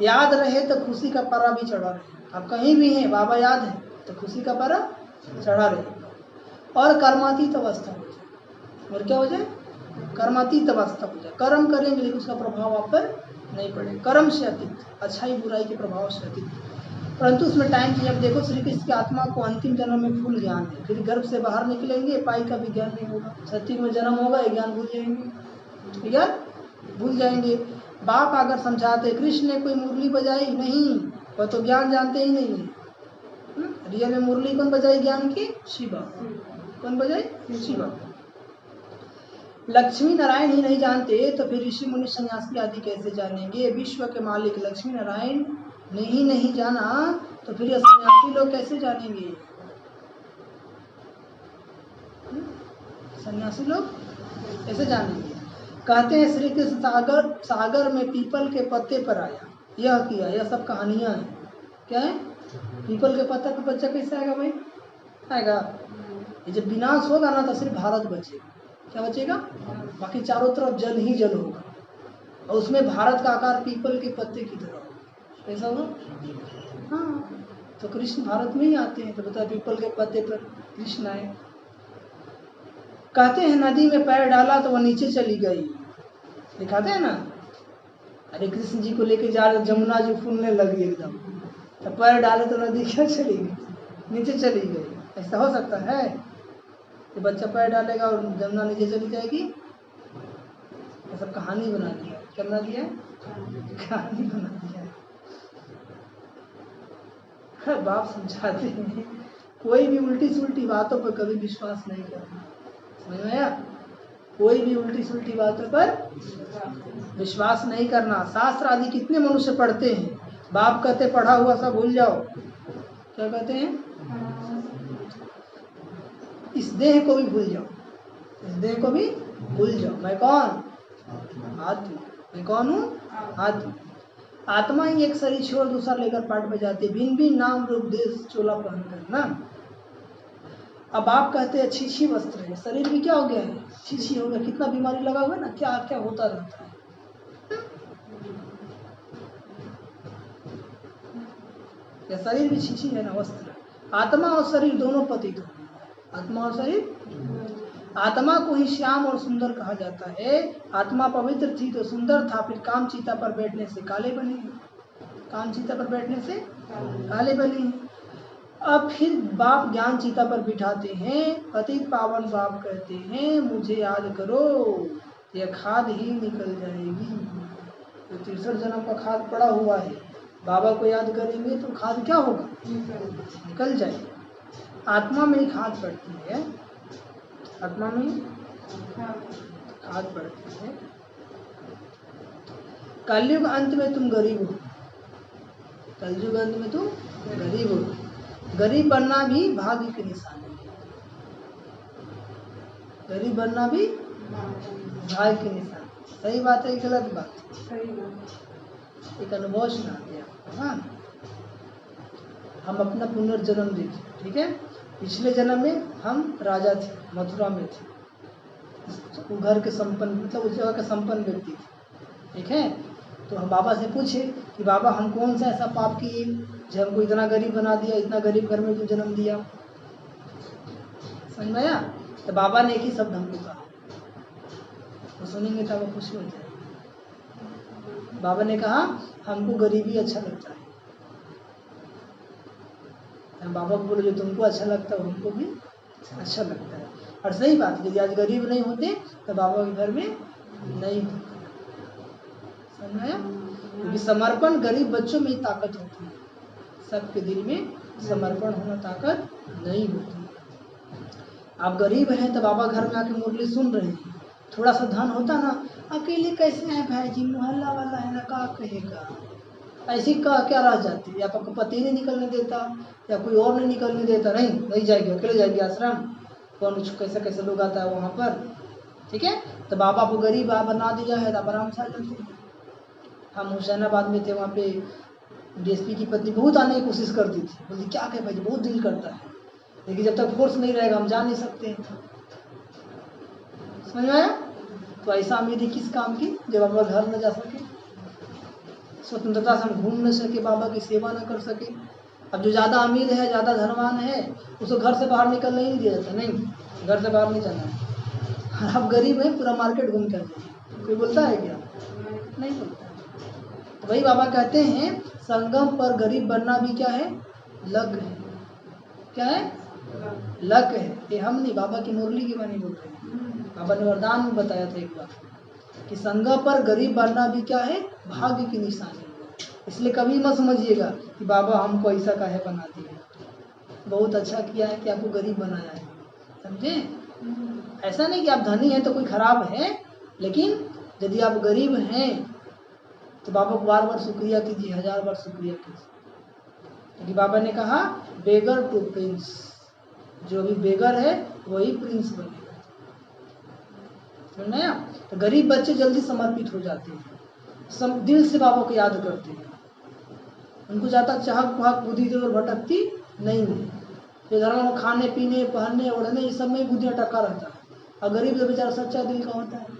याद रहे तो खुशी का पारा भी चढ़ा रहे। आप कहीं भी हैं, बाबा याद है तो खुशी का पारा चढ़ा रहे। और कर्मातीत अवस्था हो जाए। और क्या हो जाए? कर्मातीत अवस्था हो जाए। कर्म करेंगे लेकिन उसका प्रभाव आप पर नहीं पड़े। कर्म से अतीत, अच्छाई बुराई के प्रभाव से अतीत। परंतु उसमें टाइम चाहिए। अब देखो श्री कृष्ण की आत्मा को अंतिम जन्म में फुल ज्ञान है। फिर गर्भ से बाहर निकलेंगे, पाई का भी ज्ञान नहीं होगा। सत्युग में जन्म होगा, ये ज्ञान भूल जाएंगे। ज्ञान भूल जाएंगे। बाप आकर समझाते कृष्ण ने कोई मुरली बजाई नहीं, वह तो ज्ञान जानते ही नहीं है। रियल में मुरली कौन बजाई ज्ञान की? शिवा। कौन बजाई? शिवा। लक्ष्मी नारायण ही नहीं जानते तो फिर ऋषि मुनि सन्यासी आदि कैसे जानेंगे? विश्व के मालिक लक्ष्मी नारायण ने ही नहीं जाना तो फिर ये सन्यासी लोग कैसे जानेंगे? सन्यासी लोग कैसे जानेंगे? कहते हैं श्री कृष्ण सागर में पीपल के पत्ते पर आया, यह किया। यह सब कहानियां हैं। क्या है? पीपल के पत्ते पर बच्चा कैसे आएगा भाई? आएगा। ये जब विनाश होगा ना तो सिर्फ भारत बचेगा। क्या बचेगा? बाकी चारों तरफ जल ही जल होगा और उसमें भारत का आकार पीपल के पत्ते की तरह होगा। कैसा होगा? हाँ। तो कृष्ण भारत में ही आते हैं तो बता पीपल के पत्ते पर कृष्ण आए। कहते हैं नदी में पैर डाला तो वह नीचे चली गई। दिखाते हैं ना, अरे कृष्ण जी को लेके जा रहे, जमुना जी फूलने लगी एकदम, तो पैर डाले तो नदी क्या चली गई? नीचे चली गई। ऐसा हो सकता है कि बच्चा पैर डालेगा और जमुना नीचे चली जाएगी? ये सब कहानी बना दिया। क्या बना दिया? कहानी बना दिया। बाप समझाते हैं कोई भी उल्टी सुल्टी बातों पर कभी विश्वास नहीं करना। समझ में आया? कोई भी उल्टी सुल्टी बातों पर विश्वास नहीं करना। शास्त्र आदि कितने मनुष्य पढ़ते हैं, बाप कहते पढ़ा हुआ सब भूल जाओ। क्या कहते हैं? इस देह को भी भूल जाओ। इस देह को भी भूल जाओ। मैं कौन? आत्मा। मैं कौन हूँ? आत्मा। आत्मा ही एक शरीर छोड़ दूसरा लेकर पाठ बजाती है, भिन्न भिन्न नाम रूप देश चोला पहन कर ना। अब आप कहते हैं अच्छी वस्त्र है, शरीर भी क्या हो गया है? छी हो गया। कितना बीमारी लगा हुआ है ना, क्या क्या होता रहता है। या शरीर भी छी है ना, वस्त्र। आत्मा और शरीर दोनों पतित हो। आत्मा और शरीर, आत्मा को ही श्याम और सुंदर कहा जाता है। आत्मा पवित्र थी तो सुंदर था, फिर कामचीता पर बैठने से काले बने। कामचीता पर बैठने से काले बने। अब फिर बाप ज्ञान चीता पर बिठाते हैं, पतित पावन बाप कहते हैं मुझे याद करो, यह खाद ही निकल जाएगी। तो 63 जन्म का खाद पड़ा हुआ है, बाबा को याद करेंगे तो खाद क्या होगा? निकल जाएगी। आत्मा में ही खाद पड़ती है, आत्मा में खाद पड़ती है। कलयुग अंत में तुम गरीब हो, कलयुग अंत में तुम गरीब हो। गरीब बनना भी भाग्य की निशानी है। गरीब बनना भी भाग्य की निशानी। सही बात है, गलत बात? सही बात। एक अनुभव सुनाते हैं आपको। हाँ, हम अपना पुनर्जन्म देखे, ठीक है। पिछले जन्म में हम राजा थे, मथुरा में थे, वो घर के संपन्न, मतलब उस जगह के संपन्न व्यक्ति थे, ठीक है। तो हम बाबा से पूछे कि बाबा हम कौन सा ऐसा पाप किए जो हमको इतना गरीब बना दिया, इतना गरीब घर में क्यों जन्म दिया? समझ में आया? तो बाबा ने एक ही शब्द हमको कहा, तो सुनेंगे तो आपको खुशी हो जाएगी। बाबा ने कहा हमको गरीबी अच्छा लगता है। हम बाबा को बोले जो तुमको अच्छा लगता है हमको भी अच्छा लगता है। और सही बात, यदि आज गरीब नहीं होते तो बाबा के घर में नहीं होते। समझ में आया? क्योंकि समर्पण गरीब बच्चों में ही ताकत होती है, सबके दिल में समर्पण होना ताकत नहीं होती। आप गरीब हैं तो बाबा घर में आके मुरली सुन रहे हैं, थोड़ा सा धन होता ना, अकेले कैसे हैं भाई जी, मोहल्ला वाला है ना, का कहेगा, ऐसी का क्या रह जाती। या आपको पति नहीं निकलने देता या कोई और नहीं निकलने देता, नहीं जाएगी, अकेले जाएगी आश्रम, कौन कैसे कैसे लोग आता है वहाँ पर, ठीक है। तो बाबा को गरीब बना दिया है तो आप आराम से आ जाते हैं। हम हुसैनाबाद में थे, वहाँ पे डीएसपी की पत्नी बहुत आने की कोशिश करती थी, बोलती क्या कहे भाई बहुत दिल करता है, लेकिन जब तक फोर्स नहीं रहेगा हम जा नहीं सकते। समझ में आया? तो ऐसा अमीरी किस काम की जब बाबा घर न जा सके, स्वतंत्रता से हम घूम न सके, बाबा की सेवा न कर सके। अब जो ज़्यादा अमीर है, ज़्यादा धनवान है, उसको घर से बाहर निकलने ही नहीं दिया जाता, नहीं घर से बाहर नहीं जाना है। आप गरीब हैं, पूरा मार्केट घूम कर जाइए, कोई बोलता है क्या? नहीं बोलता। तो वही बाबा कहते हैं संगम पर गरीब बनना भी क्या है? लक है। क्या है? लक है। ये हम नहीं, बाबा की मुरली की वाणी बोल रहे हैं। बाबा ने वरदान में बताया था एक बार कि संगम पर गरीब बनना भी क्या है? भाग्य की निशानी। इसलिए कभी मत समझिएगा कि बाबा हमको ऐसा काहे बना दिया, बहुत अच्छा किया है कि आपको गरीब बनाया है, समझे? ऐसा नहीं कि आप धनी हैं तो कोई खराब है, लेकिन यदि आप गरीब हैं तो बाबा को बार बार शुक्रिया कीजिए, 1000 बार शुक्रिया कीजिए। क्योंकि बाबा ने कहा बेगर टू प्रिंस, जो भी बेगर है वही प्रिंस बनेगा। समझ में आया? तो गरीब बच्चे जल्दी समर्पित हो जाते हैं, सब दिल से बाबा को याद करते हैं, उनको ज़्यादा चाहक पुहक बुद्धि इधर भटकती नहीं है। ये धर्म में खाने पीने पहनने ओढ़ने इस सब में बुद्धि अटका रहता है, और गरीब जो बेचारा सच्चा दिल का होता है,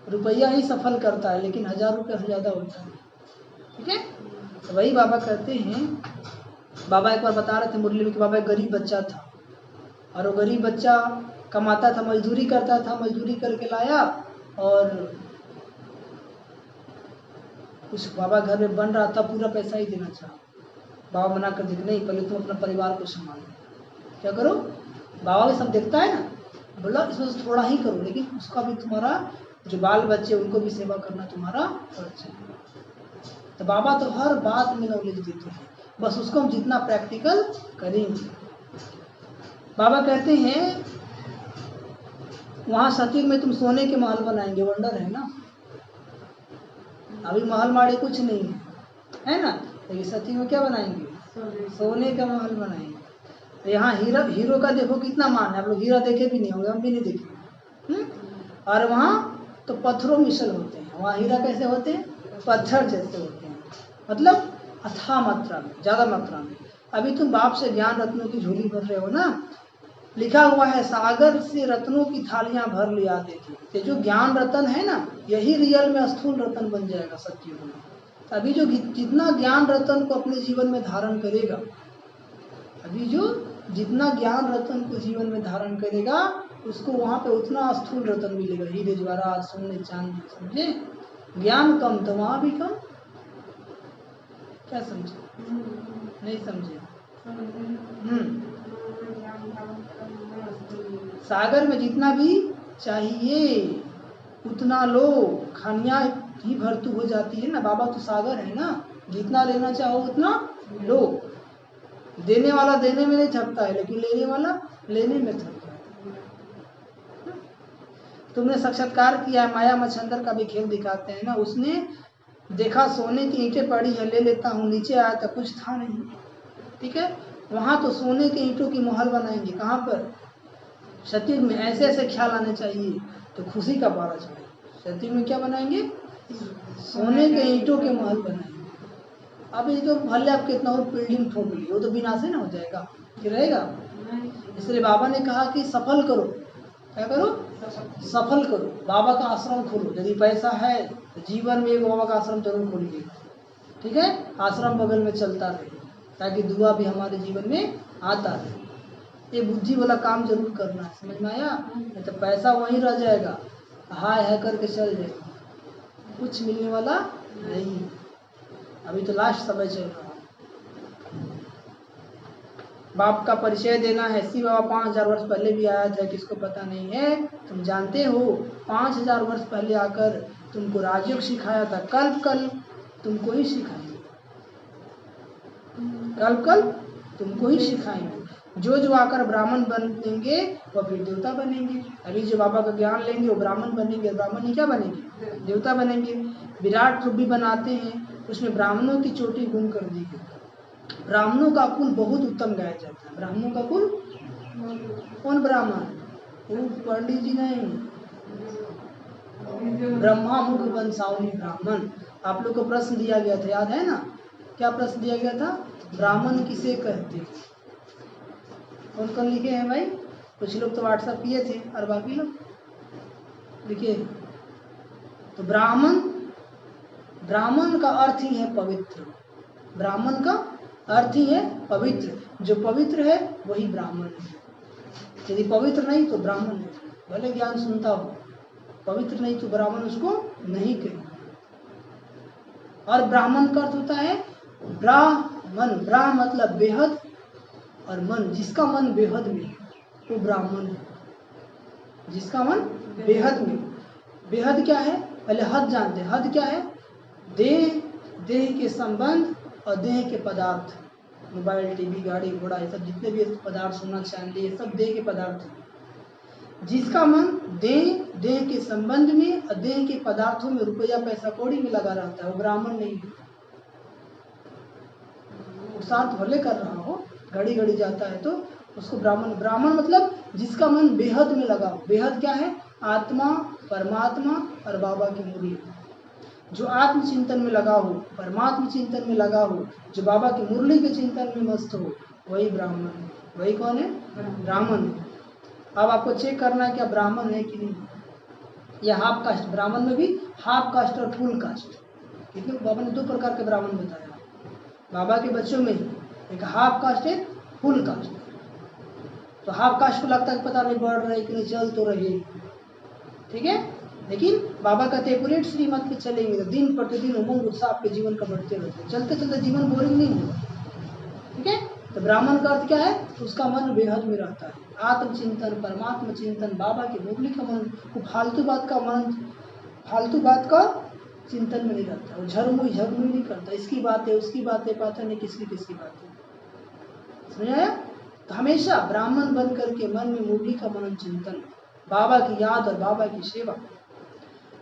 रुपया ही सफल करता है लेकिन 1000 रुपये से ज़्यादा होता है, ठीक है। तो वही बाबा कहते हैं, बाबा एक बार बता रहे थे मुरली में कि बाबा एक गरीब बच्चा था, और वो गरीब बच्चा कमाता था, मजदूरी करता था, मजदूरी करके लाया और कुछ बाबा घर में बन रहा था, पूरा पैसा ही देना चाहा। बाबा मना कर देते, नहीं पहले तुम अपना परिवार को संभालो। क्या करो? बाबा भी सब देखता है ना, बोला इसमें से थोड़ा ही करो, लेकिन उसका भी तुम्हारा जो बाल बच्चे उनको भी सेवा करना तुम्हारा फर्ज है। तो बाबा तो हर बात में नॉलेज देते हैं, बस उसको हम जितना प्रैक्टिकल करेंगे। बाबा कहते हैं वहाँ सतयुग में तुम सोने के महल बनाएंगे, वंडर है ना। अभी महल माड़े कुछ नहीं है ना, लेकिन सतयुग में क्या बनाएंगे? सोने का महल बनाएंगे। यहाँ हीरो का देखो कितना मान है, आप लोग हीरा देखे भी नहीं होंगे, हम भी नहीं देखे, और वहाँ तो पत्थरों मिसल होते हैं, वहाँ हीरा कैसे होते हैं? पत्थर जैसे होते हैं, मतलब अथाह मात्रा में, ज्यादा मात्रा में। अभी तुम बाप से ज्ञान रत्नों की झोली भर रहे हो ना, लिखा हुआ है सागर से रत्नों की थालियां भर ले आते थे। ये जो ज्ञान रतन है ना, यही रियल में स्थूल रतन बन जाएगा सत्युग में। अभी जो जितना ज्ञान रतन को अपने जीवन में धारण करेगा, अभी जो जितना ज्ञान रतन को जीवन में धारण करेगा, उसको वहां पे उतना स्थूल रतन मिलेगा, हीरे जवाहरात सोने चांदी, समझे? ज्ञान कम तो वहां भी कम। क्या समझे? नहीं समझे? सागर में जितना भी चाहिए उतना लो, खानियां ही भरतू हो जाती है ना। बाबा तो सागर है ना, जितना लेना चाहो उतना लो। देने वाला देने में नहीं थकता है, लेकिन लेने वाला लेने में थकता है। तुमने साक्षात्कार किया है, माया मच्छंदर का भी खेल दिखाते हैं ना। उसने देखा सोने की ईंटें पड़ी है, ले लेता हूँ, नीचे आया था कुछ था नहीं, ठीक है। वहां तो सोने के ईंटों की महल बनाएंगे, कहाँ पर? सत्युग में ऐसे ऐसे ख्याल आने चाहिए तो खुशी का पारा चढ़े। सत्युग में क्या बनाएंगे? सोने के ईंटों के महल बनाएंगे। अब ये तो भले आप कितना और बिल्डिंग ठोक ली, वो तो विनाशी ना हो जाएगा कि रहेगा। इसलिए बाबा ने कहा कि सफल करो। क्या करो? सफल करो। बाबा का आश्रम खोलो, यदि पैसा है तो जीवन में एक बाबा का आश्रम जरूर खोलिए, ठीक है। आश्रम बगल में चलता रहे, ताकि दुआ भी हमारे जीवन में आता रहे। ये बुद्धि वाला काम जरूर करना है, समझ में आया? नहीं तो पैसा वहीं रह जाएगा, हाय है करके चल जाएगा, कुछ मिलने वाला नहीं। अभी तो लास्ट समय चल रहा है। बाप का परिचय देना है। शिव बाबा 5000 वर्ष पहले भी आया था, किसको पता नहीं है? तुम जानते हो 5000 वर्ष पहले आकर तुमको राजयोग सिखाया था। कल्प कल्प तुमको ही सिखाएंगे, कल्प कल्प तुमको ही सिखाएंगे। जो आकर ब्राह्मण बनेंगे वो फिर देवता बनेंगे। अभी जो बाबा का ज्ञान लेंगे वो ब्राह्मण बनेंगे, ब्राह्मण ही क्या बनेंगे? देवता बनेंगे। विराट रूप भी बनाते हैं, उसमें ब्राह्मणों की चोटी गुम कर दी गई। ब्राह्मणों का कुल बहुत उत्तम गाया जाता है। ब्राह्मणों का कुल कौन ब्राह्मण? वो पंडित जी नहीं, ब्रह्मा मुख वंशावली ब्राह्मण। आप लोग को प्रश्न दिया गया था, याद है ना? क्या प्रश्न दिया गया था? ब्राह्मण किसे कहते हैं? कौन कौन लिखे हैं भाई? कुछ लोग तो व्हाट्सएप किए थे, और बाकी लोग लिखे। तो ब्राह्मण, ब्राह्मण का अर्थ ही है पवित्र। ब्राह्मण का अर्थ ही है पवित्र। जो पवित्र है वही ब्राह्मण है। यदि पवित्र नहीं तो ब्राह्मण नहीं। भले ज्ञान सुनता हो, पवित्र नहीं तो ब्राह्मण उसको नहीं कहेंगे। और ब्राह्मण का अर्थ होता है ब्राह्मण। ब्रा मतलब बेहद, और मन, जिसका मन बेहद में वो ब्राह्मण है। जिसका मन बेहद में। बेहद क्या है? पहले हद जानते हैं। हद क्या है? देह, देह के संबंध और देह के पदार्थ। मोबाइल, टीवी, गाड़ी घोड़ा, ये सब जितने भी पदार्थ, सोना चांदी, ये सब देह के पदार्थ हैं। जिसका मन देह, देह के संबंध में और देह के पदार्थों में, रुपया पैसा कौड़ी में लगा रहता है, वो ब्राह्मण नहीं है। शांत भले कर रहा हो, घड़ी घड़ी जाता है तो उसको ब्राह्मण। ब्राह्मण मतलब जिसका मन बेहद में लगा हो। बेहद क्या है? आत्मा, परमात्मा और बाबा की मुरली। जो आत्म चिंतन में लगा हो, परमात्मा चिंतन में लगा हो, जो बाबा की मुरली के चिंतन में मस्त हो, वही ब्राह्मण है। वही कौन है? ब्राह्मण है। अब आपको चेक करना है क्या ब्राह्मण है कि नहीं। यह हाफ कास्ट, ब्राह्मण में भी हाफ कास्ट और फुल कास्ट। क्योंकि बाबा ने 2 प्रकार के ब्राह्मण बताया बाबा के बच्चों में ही, एक हाफ कास्ट है, फुल कास्ट। तो हाफ कास्ट को लगता है पता नहीं बढ़ रहे कि नहीं, चल तो रहे, ठीक है। लेकिन बाबा कहते हैं एक्यूरेट श्रीमत पे चलेंगे तो दिन प्रतिदिन उमंग उत्साह आपके जीवन का बढ़ते रहते हैं। चलते चलते जीवन बोरिंग नहीं होगा, ठीक है। तो ब्राह्मण का अर्थ क्या है? उसका मन बेहद में रहता है। आत्मचिंतन, परमात्मा चिंतन, बाबा की मुरली का मन, वो फालतू बात का मन, फालतू बात का चिंतन में नहीं रहता। वो झरमुई झगमुई नहीं करता, इसकी बात है उसकी बात है, पता नहीं किसकी किसकी बात है। समझ आया? तो हमेशा ब्राह्मण बन करके मन में मुरली का मनन चिंतन, बाबा की याद और बाबा की सेवा।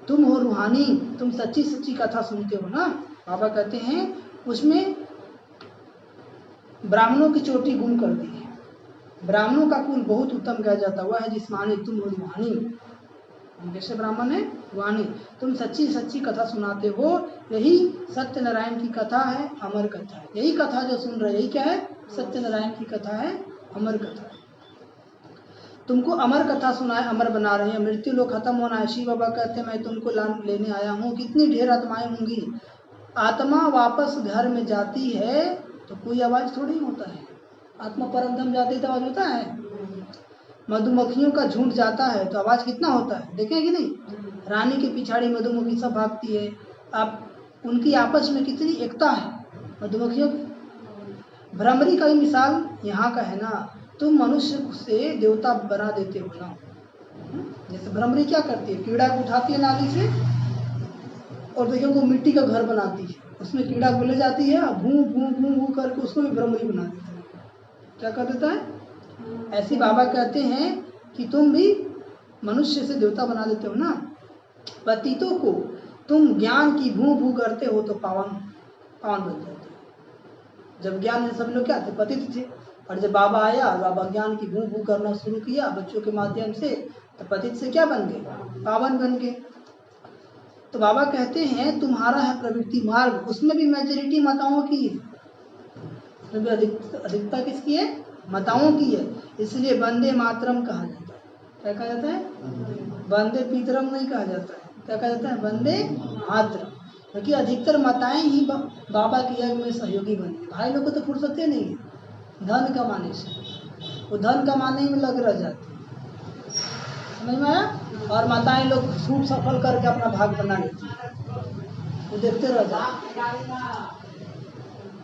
तुम हो रूहानी, तुम सच्ची सच्ची कथा सुनते हो ना। बाबा कहते हैं उसमें ब्राह्मणों की चोटी गुम कर दी है। ब्राह्मणों का कुल बहुत उत्तम कहा जाता हुआ है, जिस माने तुम हो रूहानी। कैसे ब्राह्मण है? वाणी। तुम सच्ची सच्ची कथा सुनाते हो, यही सत्यनारायण की कथा है, अमर कथा है। यही कथा जो सुन रहे, यही क्या है? सत्यनारायण की कथा है, अमर कथा है। तुमको अमर कथा सुनाए, अमर बना रहे हैं। मृत्यु लोग खत्म होना है। शिव बाबा कहते हैं मैं तुमको लेने आया हूँ। कितनी ढेर आत्माएं होंगी। आत्मा वापस घर में जाती है तो कोई आवाज थोड़ी होता है। आत्मा परम धाम जाती है तो आवाज होता है। मधुमक्खियों का झुंड जाता है तो आवाज कितना होता है, देखें कि नहीं? रानी के पिछाड़ी मधुमक्खी सब भागती है। आप उनकी आपस में कितनी एकता है मधुमक्खियों की। भ्रमरी का ही मिसाल यहाँ का है ना। तुम मनुष्य से देवता बना देते हो ना। जैसे भ्रमरी क्या करती है, कीड़ा को उठाती है नाली से और देखिए वो मिट्टी का घर बनाती है, उसमें कीड़ा को ले जाती है और भूं भूं भूं भूं करके उसको भी भ्रमरी बना देता है। क्या कर देता है? ऐसे बाबा कहते हैं कि तुम भी मनुष्य से देवता बना देते हो ना। पतितों को तुम ज्ञान की भूं भूं करते हो तो पावन बन जाते हो। जब ज्ञान में सब लोग क्या थे? पतित थे। और जब बाबा आया, बाबा ज्ञान की भूं भूं करना शुरू किया बच्चों के माध्यम से, तो पतित से क्या बन गए? पावन बन गए। तो बाबा कहते हैं तुम्हारा है प्रवृत्ति मार्ग, उसमें भी मेजोरिटी माताओं की है, उसमें भी अधिकता किसकी है? माताओं की है। इसलिए वंदे मातरम कहा जाता है। क्या कहा जाता है? वंदे पितरम नहीं कहा जाता है। क्या कहा जाता है? वंदे मातरम। क्योंकि अधिकतर माताएं ही बाबा के यज्ञ में सहयोगी बनी। भाई लोग को तो फुर्सत ही नहीं है धन कमाने से, वो धन कमाने में लग रह जाते हैं, समझ में आया? और माताएं लोग खूब सफल करके अपना भाग बना लेती हैं, वो देखते रह जाते।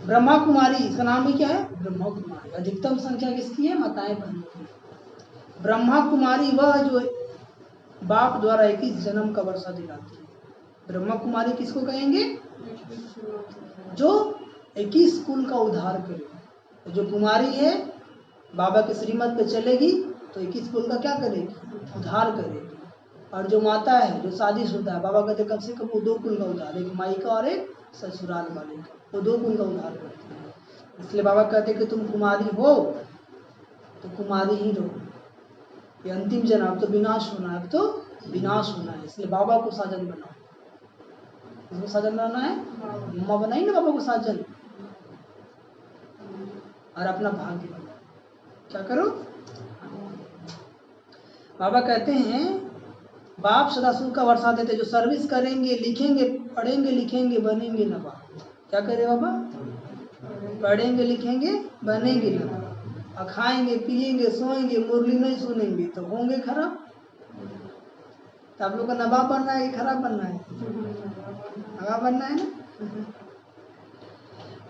ब्रह्मा कुमारी, इसका नाम भी क्या है? ब्रह्मा कुमारी। अधिकतम संख्या किसकी है? माताएं बहनों की। ब्रह्मा कुमारी वह जो बाप द्वारा 21 जन्म का वर्षा दिलाती है। ब्रह्मा कुमारी किसको कहेंगे? जो 21 कुल का उद्धार करे। जो कुमारी है बाबा के श्रीमत पे चलेगी तो 21 कुल का क्या करेगी? उद्धार करेगी। और जो माता है, जो शादीशुदा है, बाबा कहते कम से कम वो 2 कुल का उद्धार, एक मायका और एक ससुराल वाले का, वो 2 कुल का उद्धार करती है। इसलिए बाबा कहते कि तुम कुमारी हो तो कुमारी ही रहो। ये अंतिम जन्म, अब तो विनाश होना है, अब तो विनाश होना है। इसलिए बाबा को साजन बनाओ। किसको साजन बनाना है? मम्मा बनाई ना बाबा को साजन। और अपना भाग्य बनाओ। क्या करो? बाबा कहते हैं बाप सदाशिव का वर्षा देते, जो सर्विस करेंगे, लिखेंगे, पढ़ेंगे, लिखेंगे, बनेंगे ना बाप। क्या करे बाबा? पढ़ेंगे, लिखेंगे, बनेंगे ना। और खाएंगे, पिएंगे, सोएंगे, मुरली नहीं सुनेंगे तो होंगे खराब। तो आप लोग का नवाब बनना है कि खराब बनना है? नवाब बनना है ना।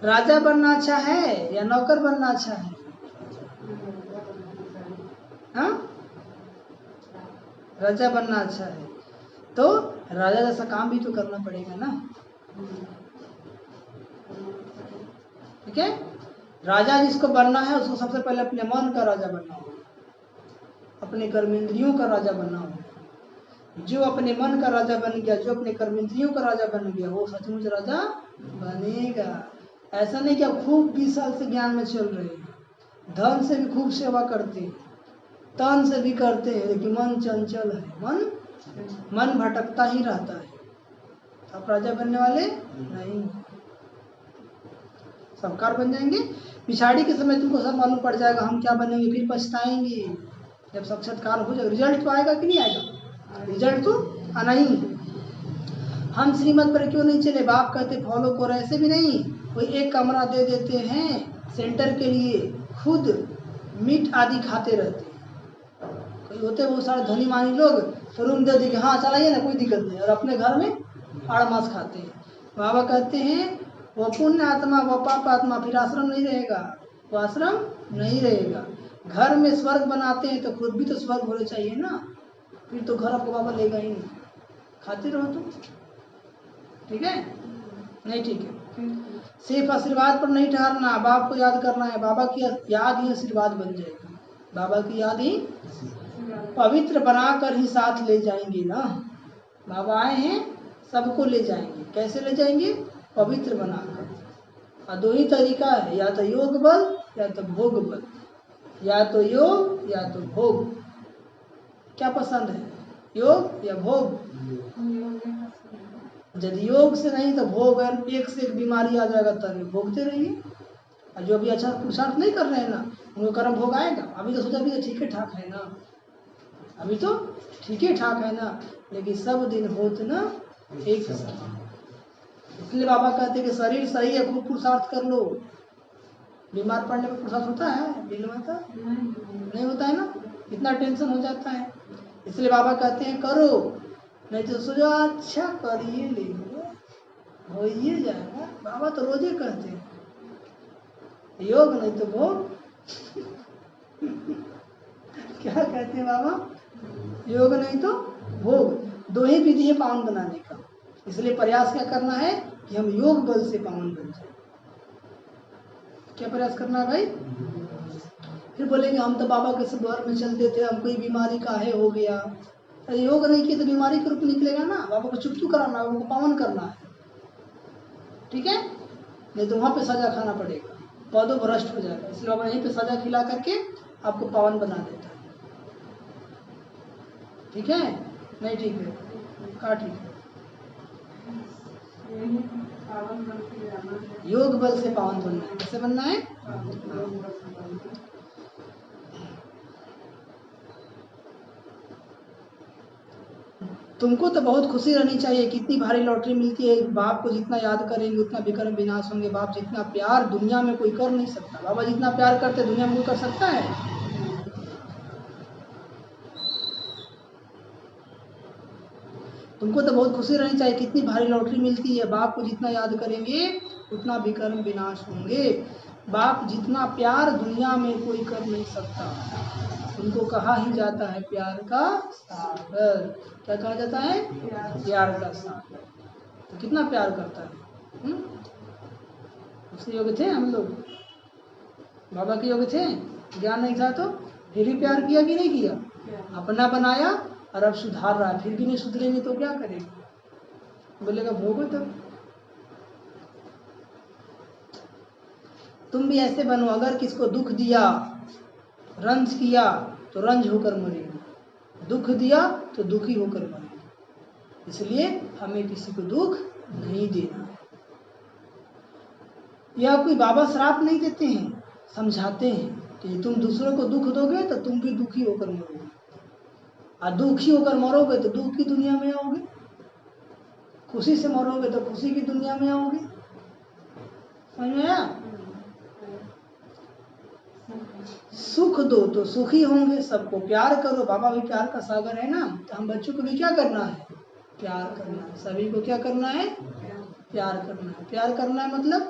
राजा बनना अच्छा है या नौकर बनना अच्छा है? हाँ, राजा बनना अच्छा है। तो राजा जैसा काम भी तो करना पड़ेगा ना। ठीक है? राजा जिसको बनना है उसको सबसे पहले अपने मन का राजा बनना होगा, अपने कर्मेंद्रियों का राजा बनना होगा। जो अपने मन का राजा बन गया, जो अपने कर्मेंद्रियों का राजा बन गया, वो सचमुच राजा बनेगा। ऐसा नहीं कि आप खूब 20 साल से ज्ञान में चल रहे हैं, धन से भी खूब सेवा करते हैं, तन से भी करते हैं, लेकिन मन चंचल है, मन भटकता ही रहता है। आप राजा बनने वाले नहीं। सबकार बन जाएंगे, पिछाड़ी के समय तुमको सब मालूम पड़ जाएगा हम क्या बनेंगे, फिर पछताएंगे। जब साक्षात्कार हो जाएगा, रिजल्ट तो आएगा कि नहीं आएगा? रिजल्ट तो आना ही। हम श्रीमत पर क्यों नहीं चले? बाप कहते फॉलो करो। ऐसे भी नहीं, कोई एक कमरा दे देते हैं सेंटर के लिए, खुद मीट आदि खाते रहते हैं। कोई होते वो सारे धनी मानी लोग, तो रूम दे देंगे, हाँ चलाइए ना, कोई दिक्कत नहीं, और अपने घर में आड़-मास खाते हैं। बाबा कहते हैं वो पुण्य आत्मा, वो पाप आत्मा, फिर आश्रम नहीं रहेगा, वो आश्रम नहीं रहेगा। घर में स्वर्ग बनाते हैं तो खुद भी तो स्वर्ग होने चाहिए ना, फिर तो घर आपको बाबा लेगा ही नहीं। खाते रहो तुम, ठीक है? नहीं ठीक है। सिर्फ आशीर्वाद पर नहीं ठहरना, बाप को याद करना है। बाबा की याद ही आशीर्वाद बन जाएगी। बाबा की याद ही पवित्र बनाकर ही साथ ले जाएंगे ना। बाबा आए हैं, सबको ले जाएंगे। कैसे ले जाएंगे? पवित्र बनाकर। और 2 ही तरीका है, या तो योग बल या तो भोग बल। या तो योग या तो भोग। क्या पसंद है? योग या भोग? यदि योग से नहीं तो भोग है, एक से एक बीमारी आ जाएगा तब भोगते रहिए। और जो अभी अच्छा पुरुषार्थ नहीं कर रहे हैं ना, उनको कर्म भोग आएगा। अभी तो सोचा अभी तो ठीक ठाक है ना, अभी तो ठीक ही ठाक है ना, लेकिन सब दिन होते ना एक समान। इसलिए बाबा कहते हैं कि शरीर सही है, खूब पुरुषार्थ कर लो। बीमार पड़ने पर पुरुषार्थ होता है? बिल होता नहीं होता है ना, इतना टेंशन हो जाता है। इसलिए बाबा कहते हैं करो, नहीं तो सोचो अच्छा करिए लेंगे हो ही जाएगा। बाबा तो रोजे कहते हैं योग नहीं तो भोग। क्या कहते हैं बाबा? योग नहीं तो भोग, दो ही विधि है पावन बनाने का। इसलिए प्रयास क्या करना है कि हम योग बल से पावन बन जाए। क्या प्रयास करना है भाई? फिर बोलेंगे हम तो बाबा के द्वार में चलते थे, हमको बीमारी काहे हो गया। अरे योग नहीं किया तो बीमारी के रूप निकलेगा ना। बाबा को चुप कराना, बाबा को पावन करना है, ठीक है? नहीं तो वहां पे सजा खाना पड़ेगा, पौधों भ्रष्ट हो जाएगा। इसलिए बाबा यहीं पे सजा खिला करके आपको पावन बना देता है, ठीक है? नहीं ठीक है, कहा ठीक है? योग बल से पावन बनना है। कैसे बनना है? तुमको तो बहुत खुशी रहनी चाहिए, कितनी भारी लॉटरी मिलती है। बाप को जितना याद करेंगे उतना विकर्म विनाश होंगे। बाप जितना प्यार दुनिया में कोई कर नहीं सकता। बाबा जितना प्यार करते दुनिया में कोई कर सकता है? तुमको तो बहुत खुशी रहनी चाहिए, कितनी भारी लॉटरी मिलती है। बाप को जितना याद करेंगे उतना विकर्म विनाश होंगे। बाप जितना प्यार दुनिया में कोई कर नहीं सकता। उनको कहा ही जाता है प्यार का सागर। क्या कहा जाता है? प्यार का सागर। तो कितना प्यार करता है। उसके योग्य थे हम लोग, बाबा के योग्य थे। ज्ञान नहीं था तो फिर भी प्यार किया कि नहीं किया? अपना बनाया और अब सुधार रहा है, फिर भी नहीं सुधरेंगे तो क्या करेंगे? बोलेगा भोगो तब। तुम भी ऐसे बनो, अगर किसको दुख दिया, रंज किया तो रंज होकर मरेंगे, दुख दिया तो दुखी होकर मरेंगे। इसलिए हमें किसी को दुख नहीं देना है। या कोई बाबा श्राप नहीं देते हैं, समझाते हैं कि तुम दूसरों को दुख दोगे तो तुम भी दुखी होकर मरोगे, और दुखी होकर मरोगे तो दुख की दुनिया में आओगे, खुशी से मरोगे तो खुशी की दुनिया में आओगे। समझ में आया? सुख दो तो सुखी होंगे, सबको प्यार करो। बाबा भी प्यार का सागर है ना, तो हम बच्चों को भी क्या करना है? प्यार करना है। सभी को क्या करना है? प्यार करना है। प्यार करना है मतलब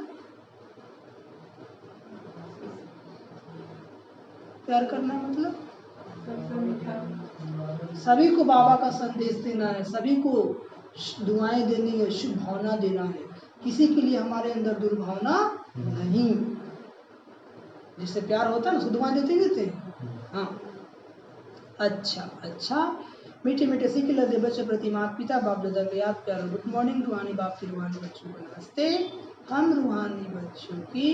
प्यार करना है मतलब सभी को बाबा का संदेश देना है, सभी को दुआएं देनी है, शुभ भावना देना है। किसी के लिए हमारे अंदर दुर्भावना नहीं। जिससे प्यार होता है ना उसको दुआएं देते हाँ। अच्छा मीठे मीठे सीख लदे बच्चों प्रति माता पिता बाप दादा का याद प्यार। गुड मॉर्निंग रूहानी बाप की रूहानी बच्चों को नमस्ते। हम रूहानी बच्चों की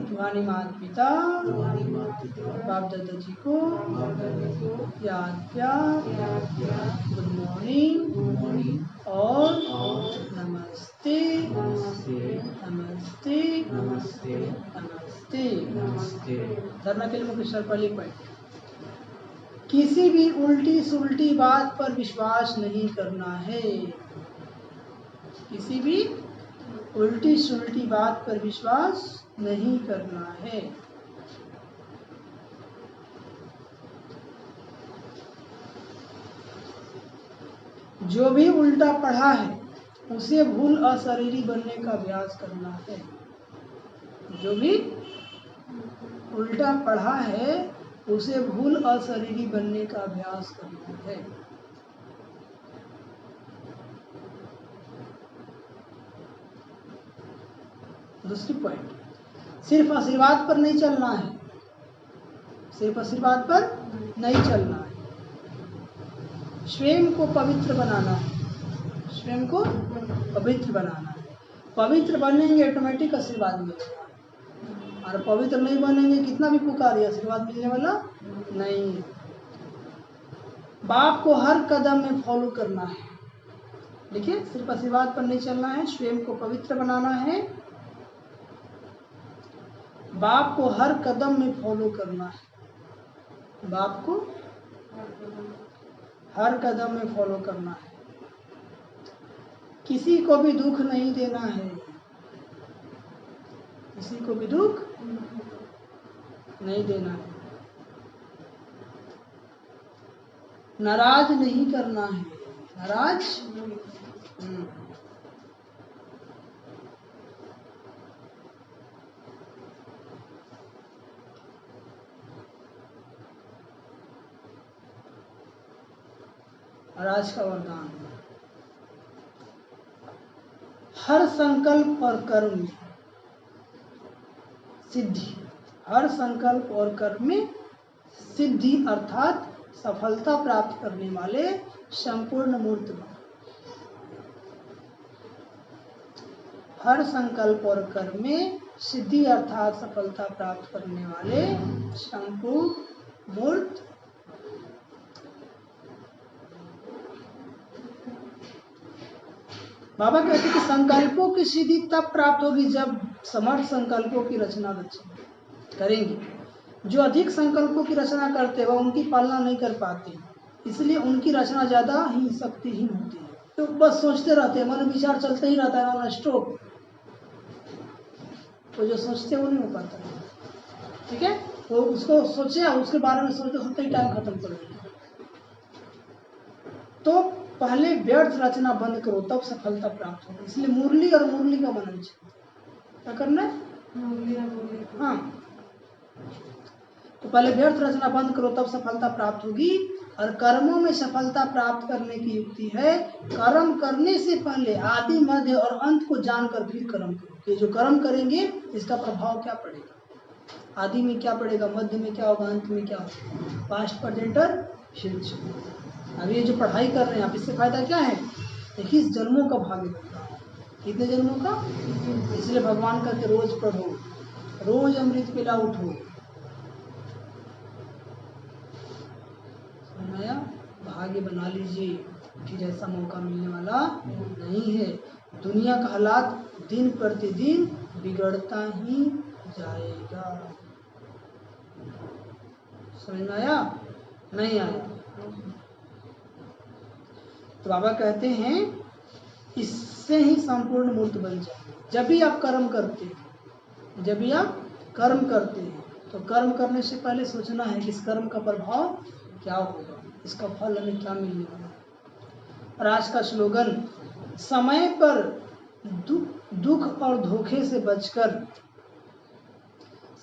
रूहानी माता पिता बाप दादा जी को याद प्यार, गुड मॉर्निंग और नमस्ते नमस्ते नमस्ते नमस्ते। धरना के लिए मुख्य सर पहली पॉइंट, किसी भी उल्टी सुल्टी बात पर विश्वास नहीं करना है। किसी भी उल्टी सुल्टी बात पर विश्वास नहीं करना है। जो भी उल्टा पढ़ा है उसे भूल अशरीरी बनने का अभ्यास करना है। जो भी उल्टा पढ़ा है उसे भूल अशरीरी बनने का अभ्यास करना है। दूसरी पॉइंट, सिर्फ आशीर्वाद पर नहीं चलना है। सिर्फ आशीर्वाद पर नहीं चलना है, स्वयं को पवित्र बनाना है। स्वयं को पवित्र बनाना है। पवित्र बनेंगे ऑटोमेटिक आशीर्वाद मिलेगा, और पवित्र नहीं बनेंगे कितना भी पुकारिए आशीर्वाद मिलने वाला नहीं। बाप को हर कदम में फॉलो करना है। देखिए, सिर्फ आशीर्वाद पर नहीं चलना है, स्वयं को पवित्र बनाना है। बाप को हर कदम में फॉलो करना है, बाप को हर कदम में फॉलो करना है। किसी को भी दुख नहीं देना है, किसी को भी दुख नहीं देना है। नाराज नहीं करना है, नाराज राज का वरदान। हर संकल्प और कर्म में सिद्धि, हर संकल्प और कर्म में सिद्धि अर्थात सफलता प्राप्त करने वाले संपूर्ण मूर्त भाव। हर संकल्प और कर्म में सिद्धि अर्थात सफलता प्राप्त करने वाले संपूर्ण मूर्त। बाबा कहते हैं कि संकल्पों की सिद्धि तब प्राप्त होगी जब समर्थ संकल्पों की रचना करेंगे। जो अधिक संकल्पों की रचना करते हैं वह उनकी पालना नहीं कर पाते, इसलिए उनकी रचना ज्यादा ही शक्तिहीन होती है। तो बस सोचते रहते हैं, मन विचार चलते ही रहता है, ना स्टॉप। तो जो सोचते हैं वो नहीं हो पाता है, ठीक है। तो उसको सोचे, उसके बारे में सोचते सोचते ही टाइम खत्म कर देते। तो पहले व्यर्थ रचना बंद करो, तब सफलता प्राप्त होगी। इसलिए मुरली और मुरली का मनन चाहिए। क्या करना है? हाँ, तो पहले व्यर्थ रचना बंद करो, तब सफलता प्राप्त होगी। और कर्मों में सफलता प्राप्त करने की युक्ति है, कर्म करने से पहले आदि मध्य और अंत को जानकर फिर कर्म करो। ये जो कर्म करेंगे इसका प्रभाव क्या पड़ेगा, आदि में क्या पड़ेगा, मध्य में क्या होगा, अंत में क्या होगा, पास्ट प्रेजेंट और फ्यूचर। अब ये जो पढ़ाई कर रहे हैं आप, इससे फायदा क्या है? 21 जन्मों का भाग्य बनता है। कितने जन्मों का? इसलिए भगवान कहते रोज पढ़ो, रोज अमृत पिला उठो। नया भाग्य बना लीजिए, फिर ऐसा मौका मिलने वाला नहीं है। दुनिया का हालात दिन प्रतिदिन बिगड़ता ही जाएगा। समझ में आया? नहीं आया? तो बाबा कहते हैं इससे ही संपूर्ण मूर्त बन जाए। जब भी आप कर्म करते हैं, जब भी आप कर्म करते हैं, तो कर्म करने से पहले सोचना है कि इस कर्म का प्रभाव क्या होगा, इसका फल हमें क्या मिलने वाला है। और आज का स्लोगन, समय पर दुख और धोखे से बचकर,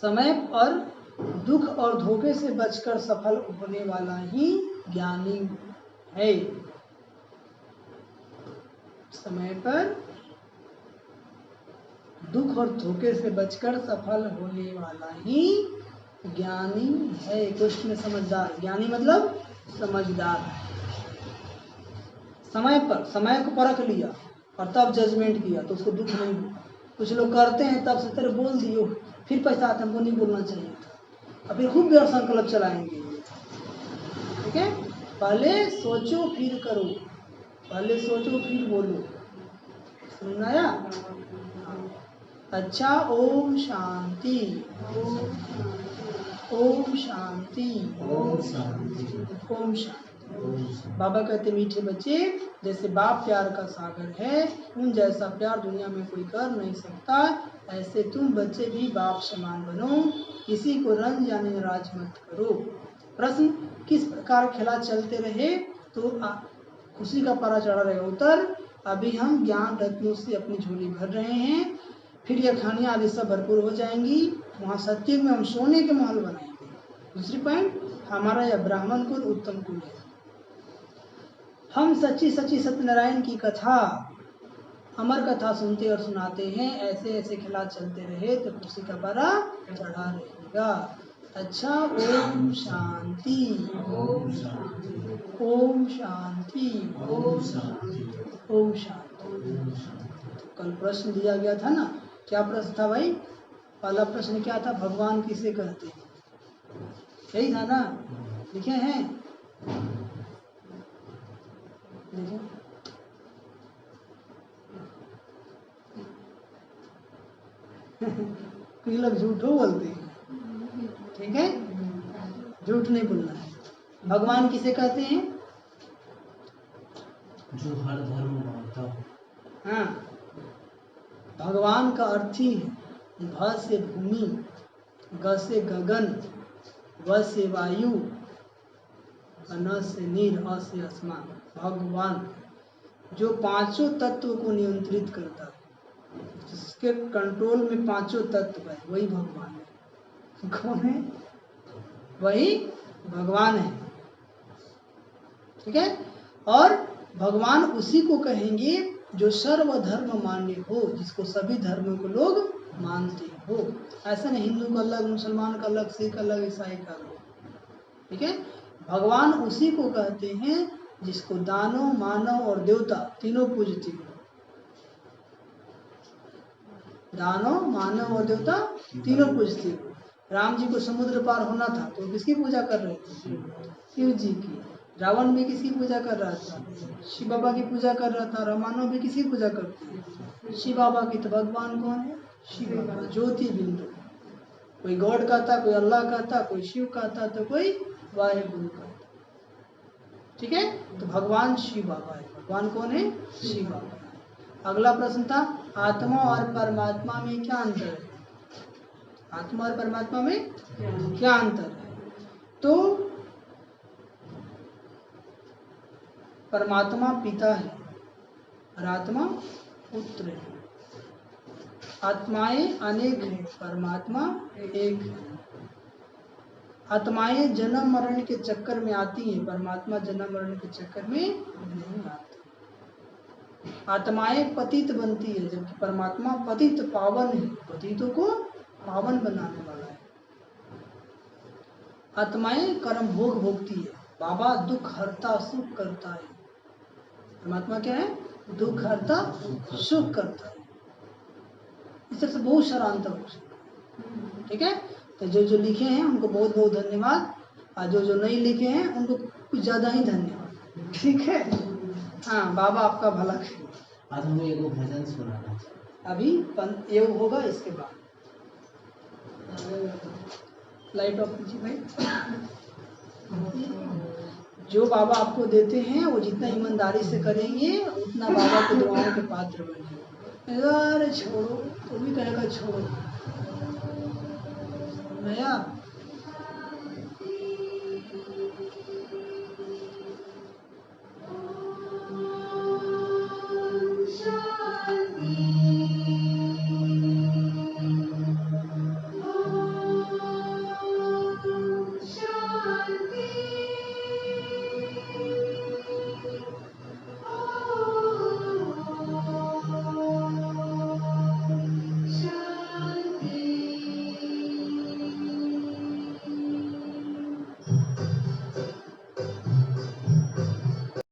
समय और दुख और धोखे से बचकर सफल होने वाला ही ज्ञानी है। समय पर दुख और धोखे से बचकर सफल होने वाला ही ज्ञानी है। क्वेश्चन में समझदार, ज्ञानी मतलब समझदार। समय पर, समय को परख लिया और तब जजमेंट किया तो उसको दुख नहीं हुआ। कुछ लोग करते हैं तब से तेरे बोल दियो, फिर पछताते हैं हमको नहीं बोलना चाहिए था, और फिर खूब व्यर्थ संकल्प चलाएंगे। ठीक है, पहले सोचो फिर करो, पहले सोचो फिर बोलो। सुनना आया? अच्छा, ओम शांति, ओम शांति, ओम शांति, ओम शांति। बाबा कहते मीठे बच्चे, जैसे बाप प्यार का सागर है, उन जैसा प्यार दुनिया में कोई कर नहीं सकता। ऐसे तुम बच्चे भी बाप समान बनो, किसी को रंज यानी नाराज मत करो। प्रश्न, किस प्रकार खेला चलते रहे तो खुशी का पारा चढ़ा रहेगा। उत्तर, अभी हम ज्ञान रत्नों से अपनी झोली भर रहे हैं, फिर यह खानियाँ आदि सब भरपूर हो जाएंगी, वहाँ सत्युग में हम सोने के महल बनाएंगे। दूसरी पॉइंट, हमारा यह ब्राह्मण कुल उत्तम कुल है। हम सच्ची सच्ची सत्यनारायण की कथा, अमर कथा सुनते और सुनाते हैं। ऐसे ऐसे खिला चलते रहे तो खुशी का पारा चढ़ा रहेगा। अच्छा, ओम शांति, ओम शांति, ओम शांति, ओम शांति, ओम शांति। कल प्रश्न दिया गया था ना, क्या प्रश्न था भाई? पहला प्रश्न क्या था? भगवान किसे कहते हैं? यही था ना, लिखे हैं? देखो कुछ लोग झूठो बोलते हैं, ठीक है, झूठ नहीं बोलना है। भगवान किसे कहते हैं? जो हर धर्म मानता हो। हाँ, भगवान का अर्थ ही है भ से भूमि, ग से गगन, व से वायु, न से नीर, अ से आसमान। भगवान जो पांचों तत्व को नियंत्रित करता है, जिसके कंट्रोल में पांचों तत्व है, वही भगवान है। कौन है? वही भगवान है, ठीक है। और भगवान उसी को कहेंगे जो सर्वधर्म मान्य हो, जिसको सभी धर्मों को लोग मानते हो। ऐसा नहीं हिंदू का अलग, मुसलमान का अलग, सिख अलग, ईसाई का अलग, ठीक है। भगवान उसी को कहते हैं जिसको दानव, मानव और देवता तीनों पूजते हो। दानव, मानव और देवता तीनों पूजते हो। राम जी को समुद्र पार होना था तो किसकी पूजा कर रहे थे? शिव जी की। रावण भी किसकी पूजा कर रहा था? शिव बाबा की पूजा कर रहा था। रामानो भी किसकी पूजा करते हैं? शिव बाबा की। तो भगवान कौन है? शिव बाबा, ज्योति बिंदु। कोई गॉड कहता, कोई अल्लाह कहता, कोई शिव कहता, तो कोई वाहिगुरु कहता, ठीक है। तो भगवान शिव बाबा है। भगवान कौन है? शिव बाबा। अगला प्रश्न था आत्मा और परमात्मा में क्या अंतर है? आत्मा और परमात्मा में क्या अंतर है? तो परमात्मा पिता है और आत्मा पुत्र है। आत्माएं अनेक है, परमात्मा एक है। आत्माएं जन्म मरण के चक्कर में आती हैं, परमात्मा जन्म मरण के चक्कर में नहीं आती। आत्माएं पतित बनती है, जबकि परमात्मा पतित पावन है, पतितों को पावन बनाने वाला है। आत्माएं कर्म भोग भोगती है, बाबा दुख हरता सुख करता है। परमात्मा क्या है? दुख हरता सुख करता है। इस तरह से बहुत सारा अंतर हो सकता है, ठीक है। तो जो जो लिखे हैं उनको बहुत बहुत धन्यवाद, और जो जो नहीं लिखे हैं उनको कुछ ज्यादा ही धन्यवाद, ठीक है। हाँ, बाबा आपका भला करे। आज हमें एक भजन सुनाना। अभी योग होगा, इसके बाद लाइट ऑफ कीजिए भाई। जो बाबा आपको देते हैं वो जितना ईमानदारी से करेंगे उतना बाबा के दुआओं के पात्र बनेंगे। अरे छोड़ो, तो भी कहेगा छोड़ो, नया